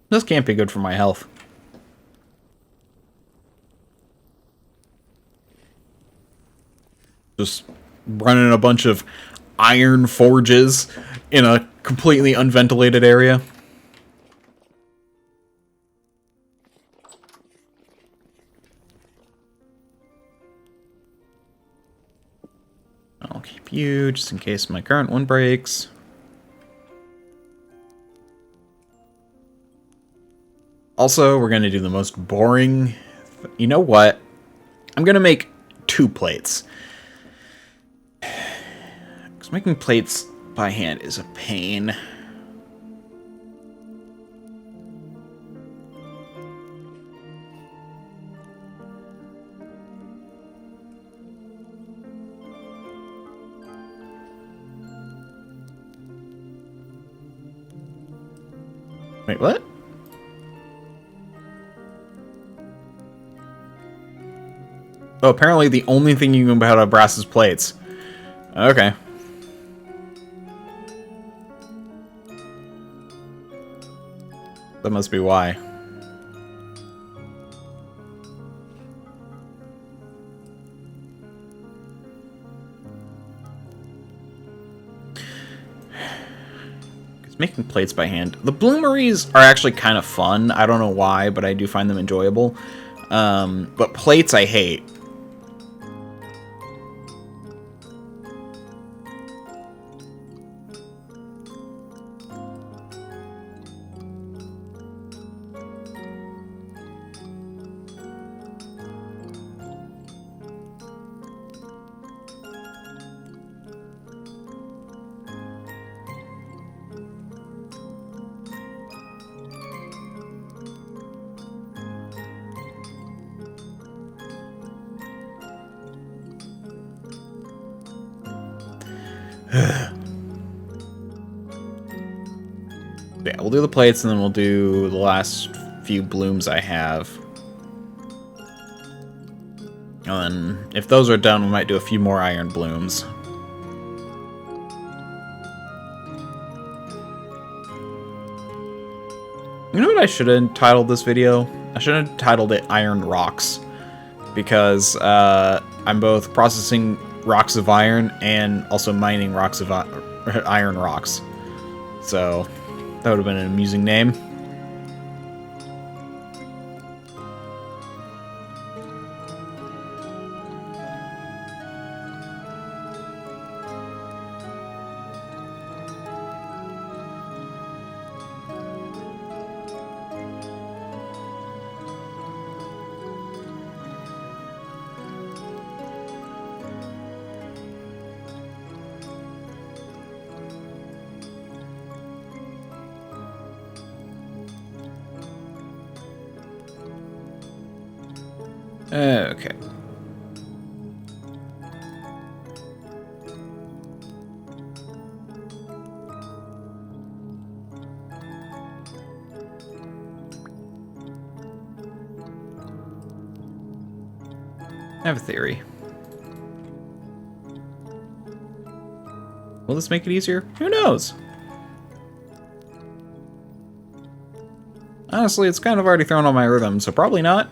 This can't be good for my health. Just running a bunch of iron forges in a completely unventilated area. I'll keep you just in case my current one breaks. Also, we're going to do the most boring... You know what? I'm going to make 2 plates. Because making plates by hand is a pain. Wait, what? Oh, apparently the only thing you can buy out of brass is plates. Okay. That must be why. Making plates by hand. The bloomeries are actually kind of fun. I don't know why, but I do find them enjoyable. But plates I hate. Yeah, we'll do the plates and then we'll do the last few blooms I have. And then if those are done, we might do a few more iron blooms. You know what I should have entitled this video? I should have titled it Iron Rocks. Because I'm both processing rocks of iron and also mining rocks of iron rocks. So that would have been an amusing name. Okay. I have a theory. Will this make it easier? Who knows? Honestly, it's kind of already thrown on my rhythm, so probably not.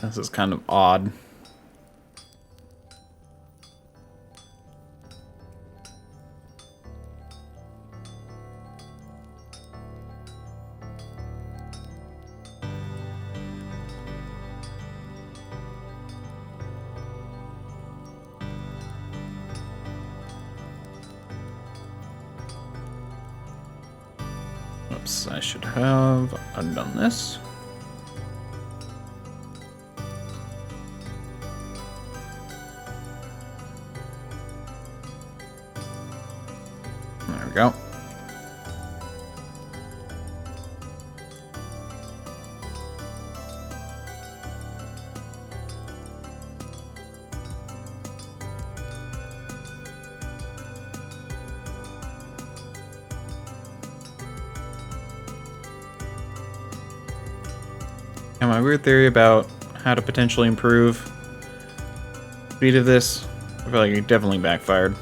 This is kind of odd. Oops, I should have undone this. There we go. And my weird theory about how to potentially improve speed of this, I feel like it definitely backfired.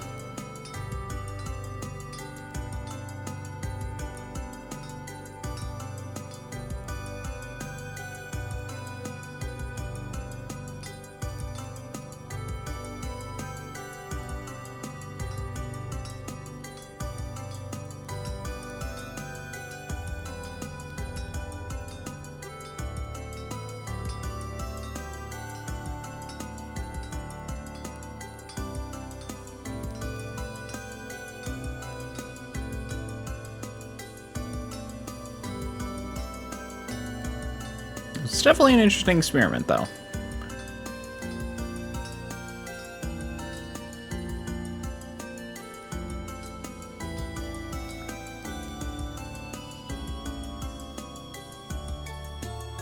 It's definitely an interesting experiment, though.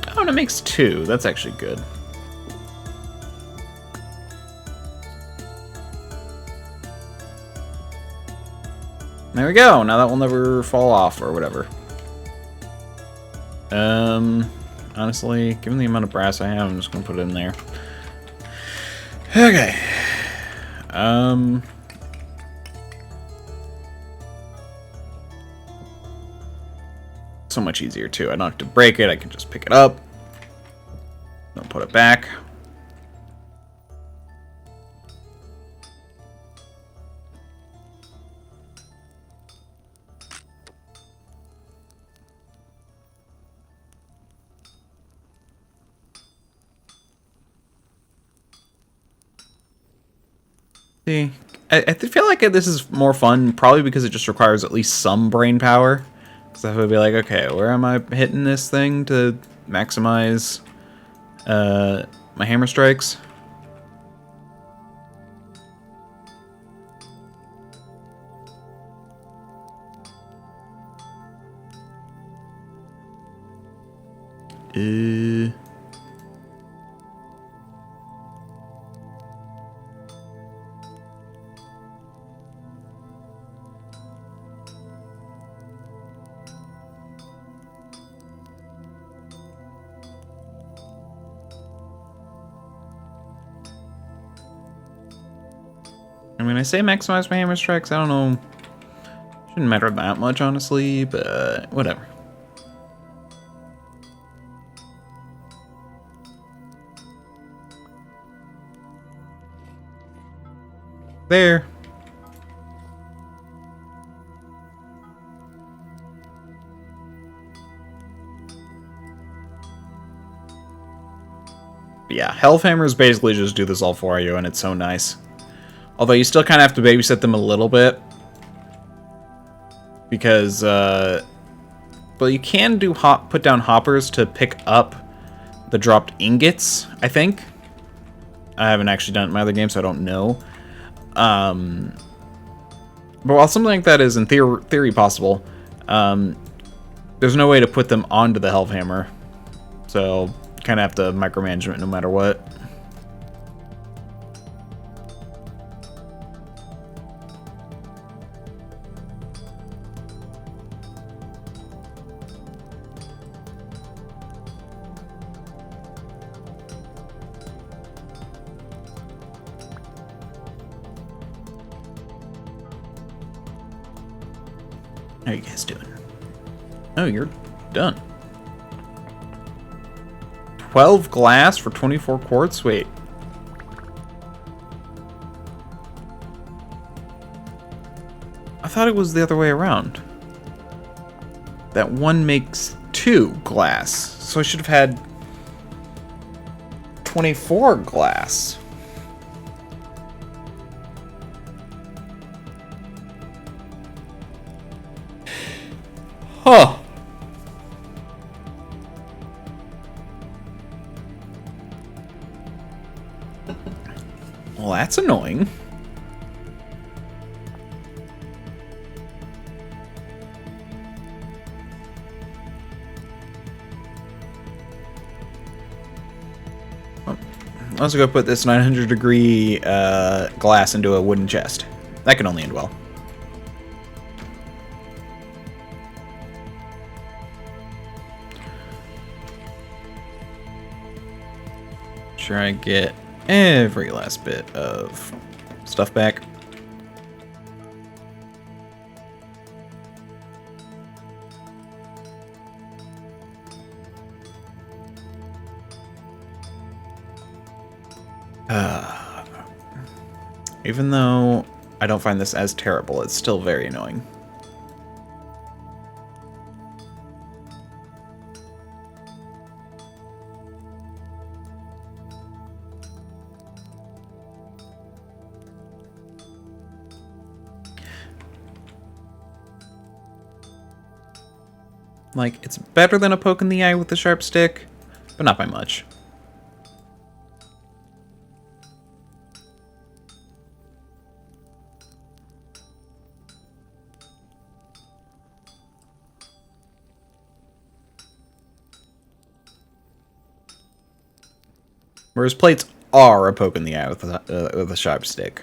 Oh, and it makes 2. That's actually good. There we go. Now that will never fall off or whatever. Honestly, given the amount of brass I have, I'm just gonna put it in there. Okay. So much easier too. I don't have to break it. I can just pick it up. Don't put it back. See, I feel like this is more fun, probably because it just requires at least some brain power. So I would be like, okay, where am I hitting this thing to maximize my hammer strikes? I mean, I say maximize my hammer strikes. I don't know. Shouldn't matter that much, honestly, but whatever. There. But yeah, health hammers basically just do this all for you, and it's so nice. Although you still kind of have to babysit them a little bit. Because, well, you can do put down hoppers to pick up the dropped ingots, I think. I haven't actually done it in my other game, so I don't know. But while something like that is in theory possible, there's no way to put them onto the health hammer. So, kind of have to micromanage it no matter what. How are you guys doing? Oh, you're done. 12 glass for 24 quartz? Wait. I thought it was the other way around. That one makes 2 glass. So I should have had 24 glass. Huh. Well, that's annoying. Well, I'm also going to put this 900-degree glass into a wooden chest. That can only end well. Sure, I get every last bit of stuff back. Even though I don't find this as terrible, it's still very annoying. Like, it's better than a poke in the eye with the sharp stick, but not by much. Whereas plates are a poke in the eye with a sharp stick.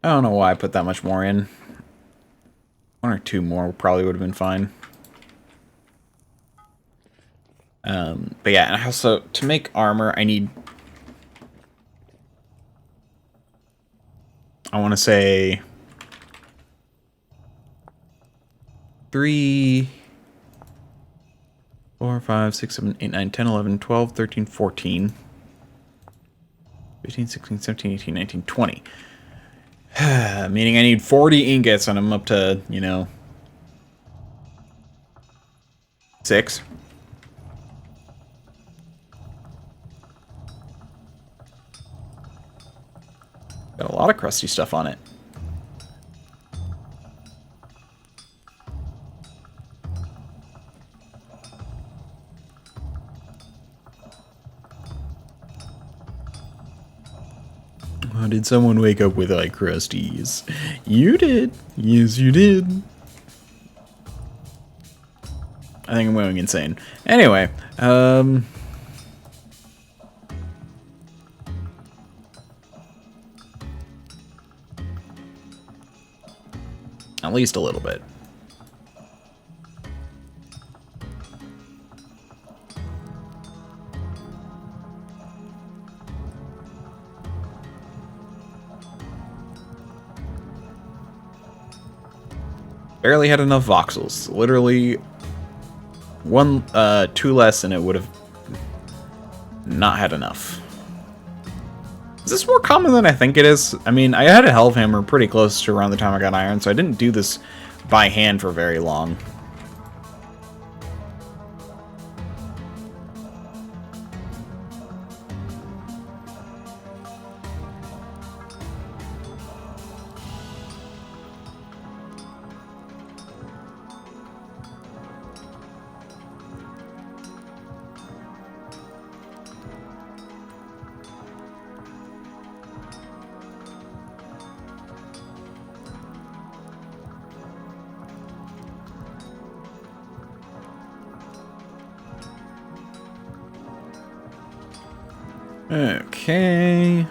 I don't know why I put that much more in. 1 or 2 more probably would have been fine. But yeah, and also, to make armor, I need... I want to say... 3... 4, 5, 6, 7, 8, 9, 10, 11, 12, 13, 14... 15, 16, 17, 18, 19, 20. Meaning I need 40 ingots and I'm up to, you know... 6. Got a lot of crusty stuff on it. Oh, did someone wake up with eye crusties? You did. Yes, you did. I think I'm going insane. Anyway, at least a little bit. Barely had enough voxels. Literally 2 less and it would have not had enough. Is this more common than I think it is? I mean, I had a Hellhammer pretty close to around the time I got iron, so I didn't do this by hand for very long. Okay.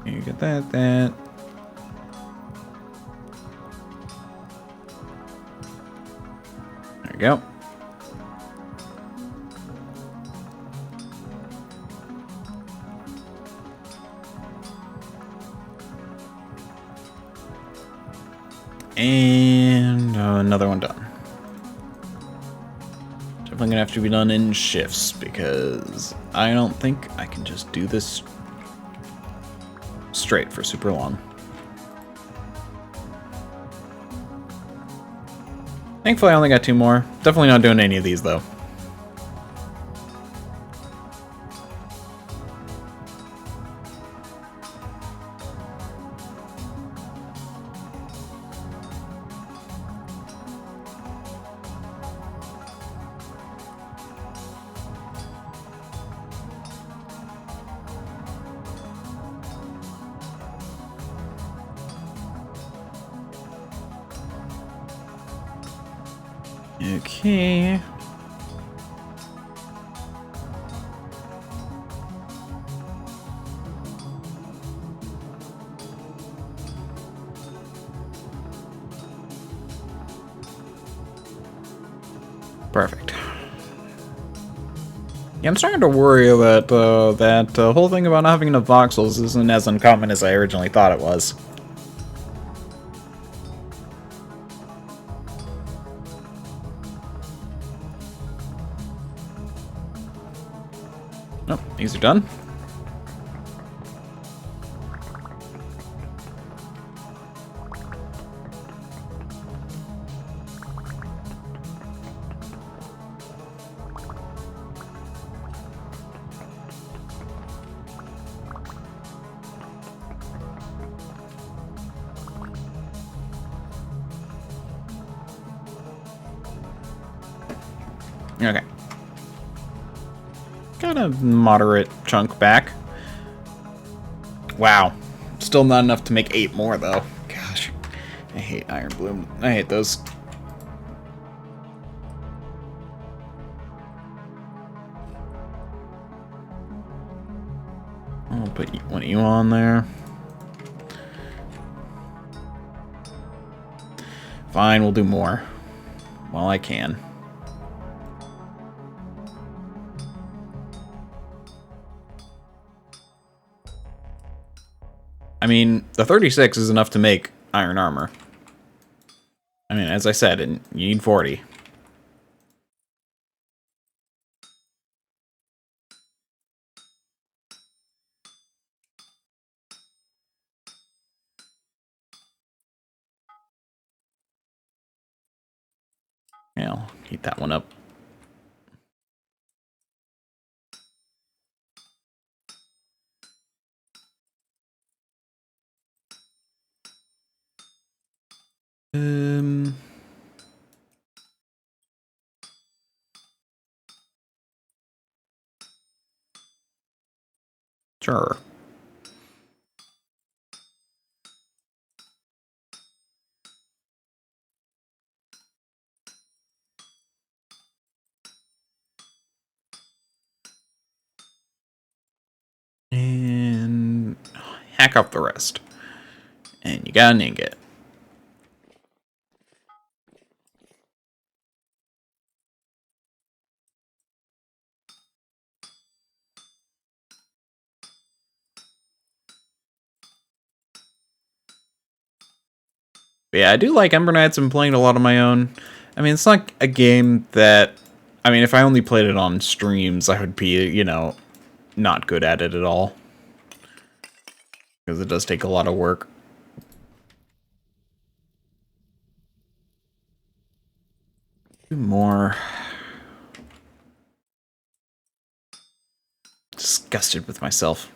You get that. There we go. And another one done. Definitely gonna have to be done in shifts because I don't think I can just do this straight for super long. Thankfully I only got 2 more. Definitely not doing any of these though. Okay. Perfect. Yeah, I'm starting to worry that that whole thing about not having enough voxels isn't as uncommon as I originally thought it was. Nope, these are done. Okay. Got a moderate chunk back. Wow. Still not enough to make 8 more, though. Gosh. I hate Iron Bloom. I hate those. I'll put one of you on there. Fine, we'll do more. While I can. I mean, the 36 is enough to make iron armor. I mean, as I said, you need 40. Yeah, I'll heat that one up. Sure. And hack up the rest. And you got an ingot. But yeah, I do like Ember Knights. I'm playing a lot of my own. I mean, it's not a game that... I mean, if I only played it on streams, I would be, you know, not good at it at all. Because it does take a lot of work. Do more. Disgusted with myself.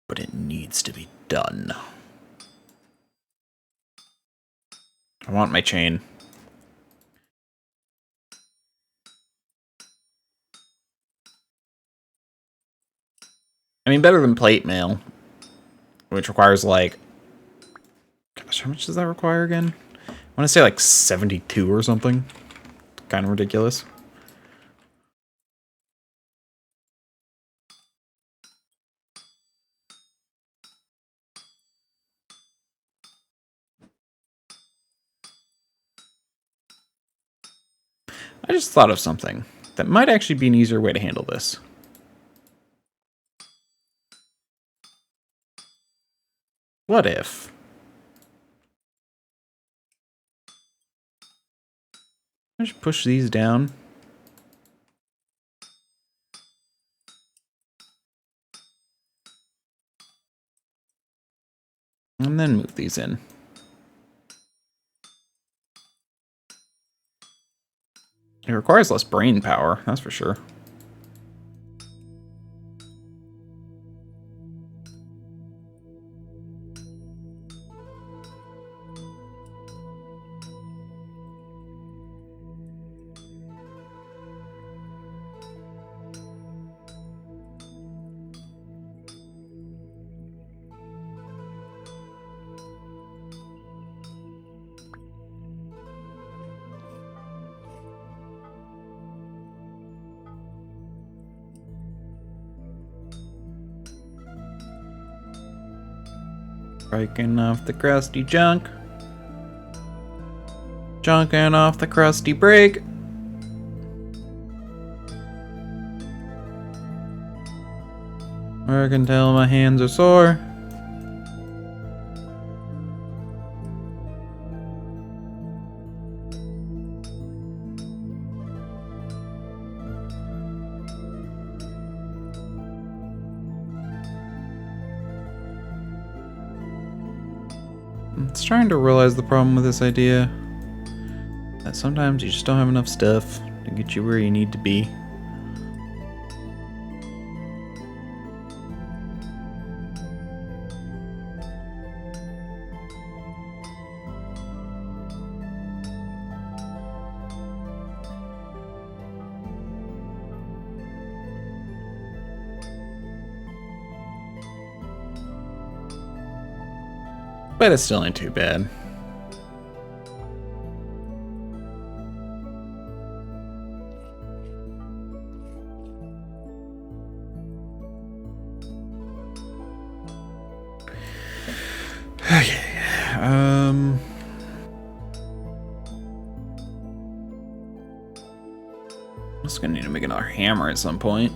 But it needs to be done. I want my chain. I mean, better than plate mail. Which requires, like... Gosh, how much does that require again? I want to say, like, 72 or something. Kind of ridiculous. I just thought of something that might actually be an easier way to handle this. What if... I just push these down. And then move these in. It requires less brain power, that's for sure. Breaking off the crusty junk. Junking off the crusty break. Working till my hands are sore. It's trying to realize the problem with this idea. That sometimes you just don't have enough stuff to get you where you need to be. But it still ain't too bad. Okay. I'm just gonna need to make another hammer at some point.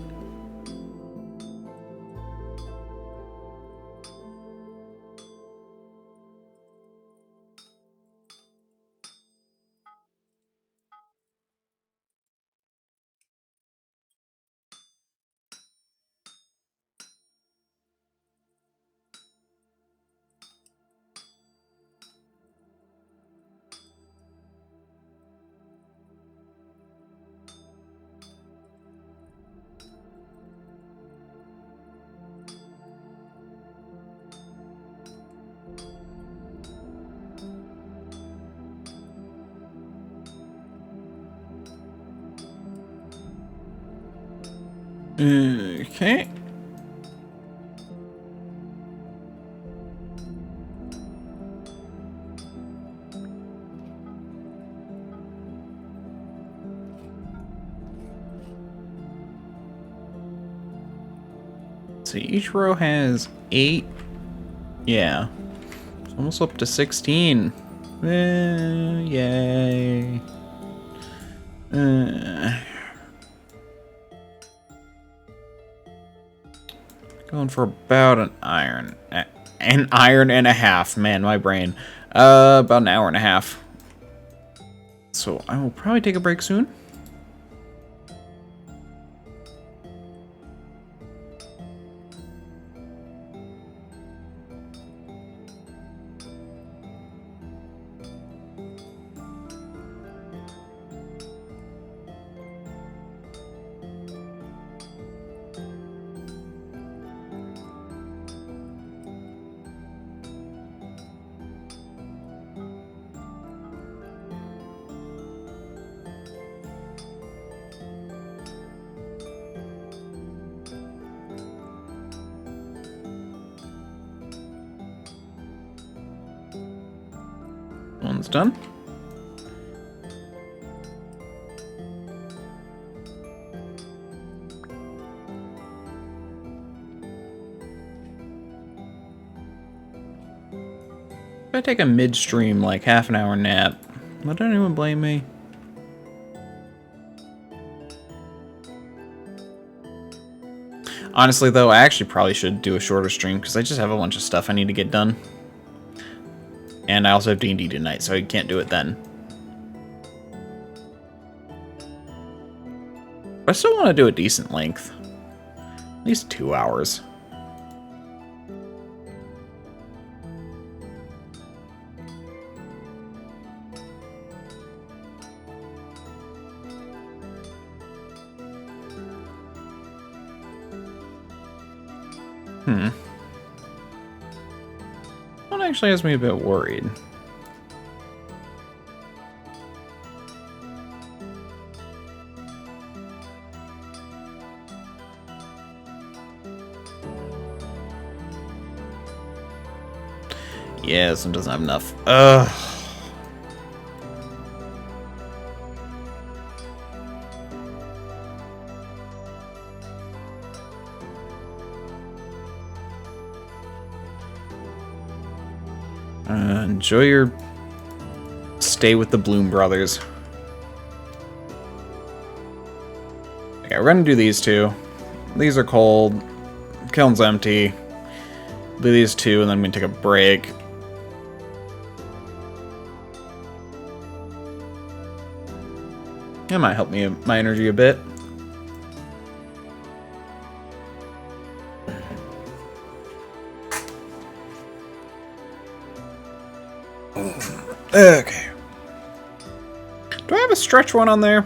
Okay. So each row has 8. Yeah. It's almost up to 16. Yay. Going for about an iron and a half. Man, my brain. About an hour and a half. So I will probably take a break soon. One's done. If I take a midstream, like half an hour nap, would anyone blame me? Honestly, though, I actually probably should do a shorter stream because I just have a bunch of stuff I need to get done. And I also have D&D tonight, so I can't do it then. But I still want to do a decent length. At least 2 hours. One actually has me a bit worried. Yeah, this one doesn't have enough. Ugh. Enjoy your stay with the Bloom Brothers. Okay, we're gonna do these two. These are cold. Kiln's empty. Do these two, and then I'm gonna take a break. That might help me my energy a bit. Okay. Do I have a stretch one on there?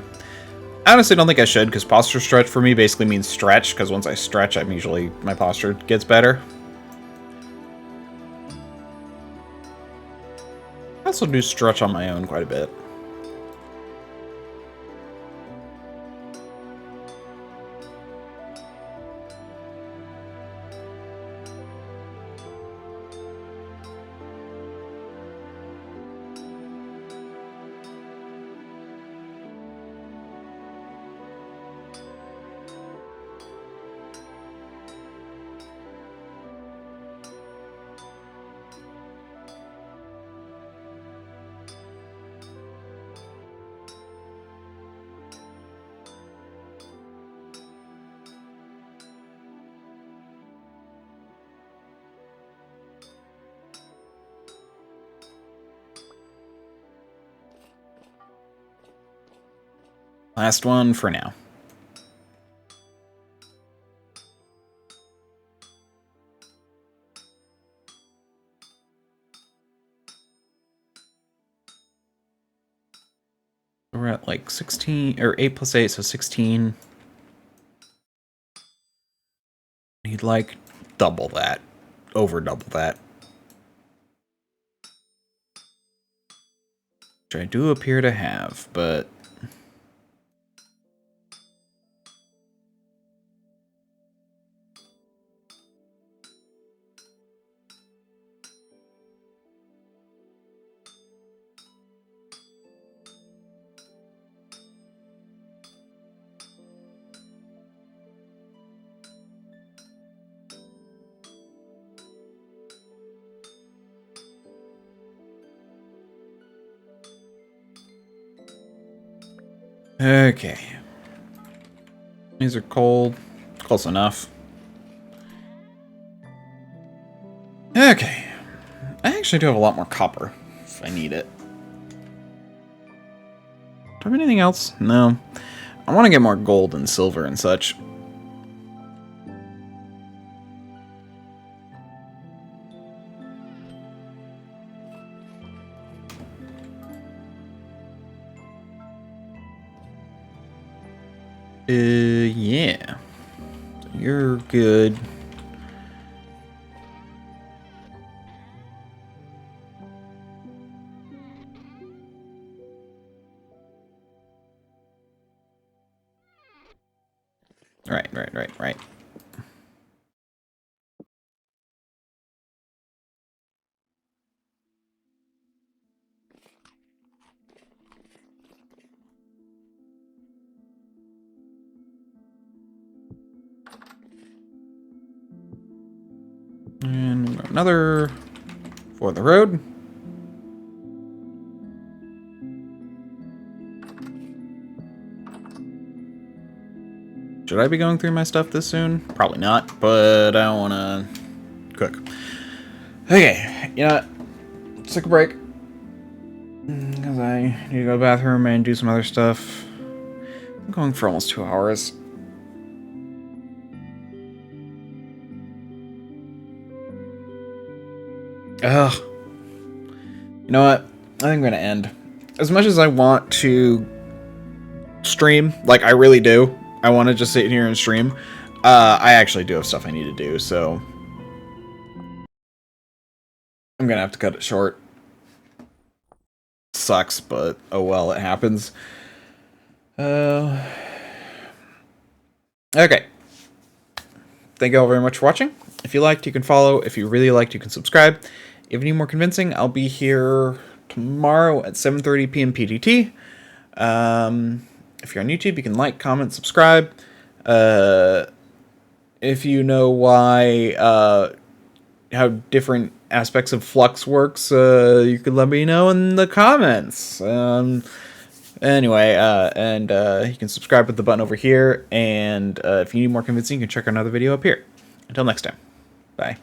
I honestly don't think I should, because posture stretch for me basically means stretch, because once I stretch, my posture gets better. I also do stretch on my own quite a bit. Last one for now. We're at like 16, or 8 plus 8, so 16. Need like double that, over double that. Which I do appear to have, but... Okay. These are cold. Close enough. Okay. I actually do have a lot more copper, if I need it. Do I have anything else? No. I want to get more gold and silver and such. Yeah. You're good. Right. And another for the road. Should I be going through my stuff this soon? Probably not, but I don't want to cook. Okay, you know what? Let's take a break. Because I need to go to the bathroom and do some other stuff. I'm going for almost 2 hours. Ugh. You know what? I think I'm going to end. As much as I want to stream, like I really do, I want to just sit here and stream, I actually do have stuff I need to do, so I'm going to have to cut it short. Sucks, but oh well, it happens. Okay. Thank you all very much for watching. If you liked, you can follow. If you really liked, you can subscribe. If you need more convincing, I'll be here tomorrow at 7:30 p.m. PDT. If you're on YouTube, you can like, comment, subscribe. If you know why, how different aspects of Flux works, you could let me know in the comments. Anyway, you can subscribe with the button over here, and if you need more convincing, you can check out another video up here. Until next time, bye.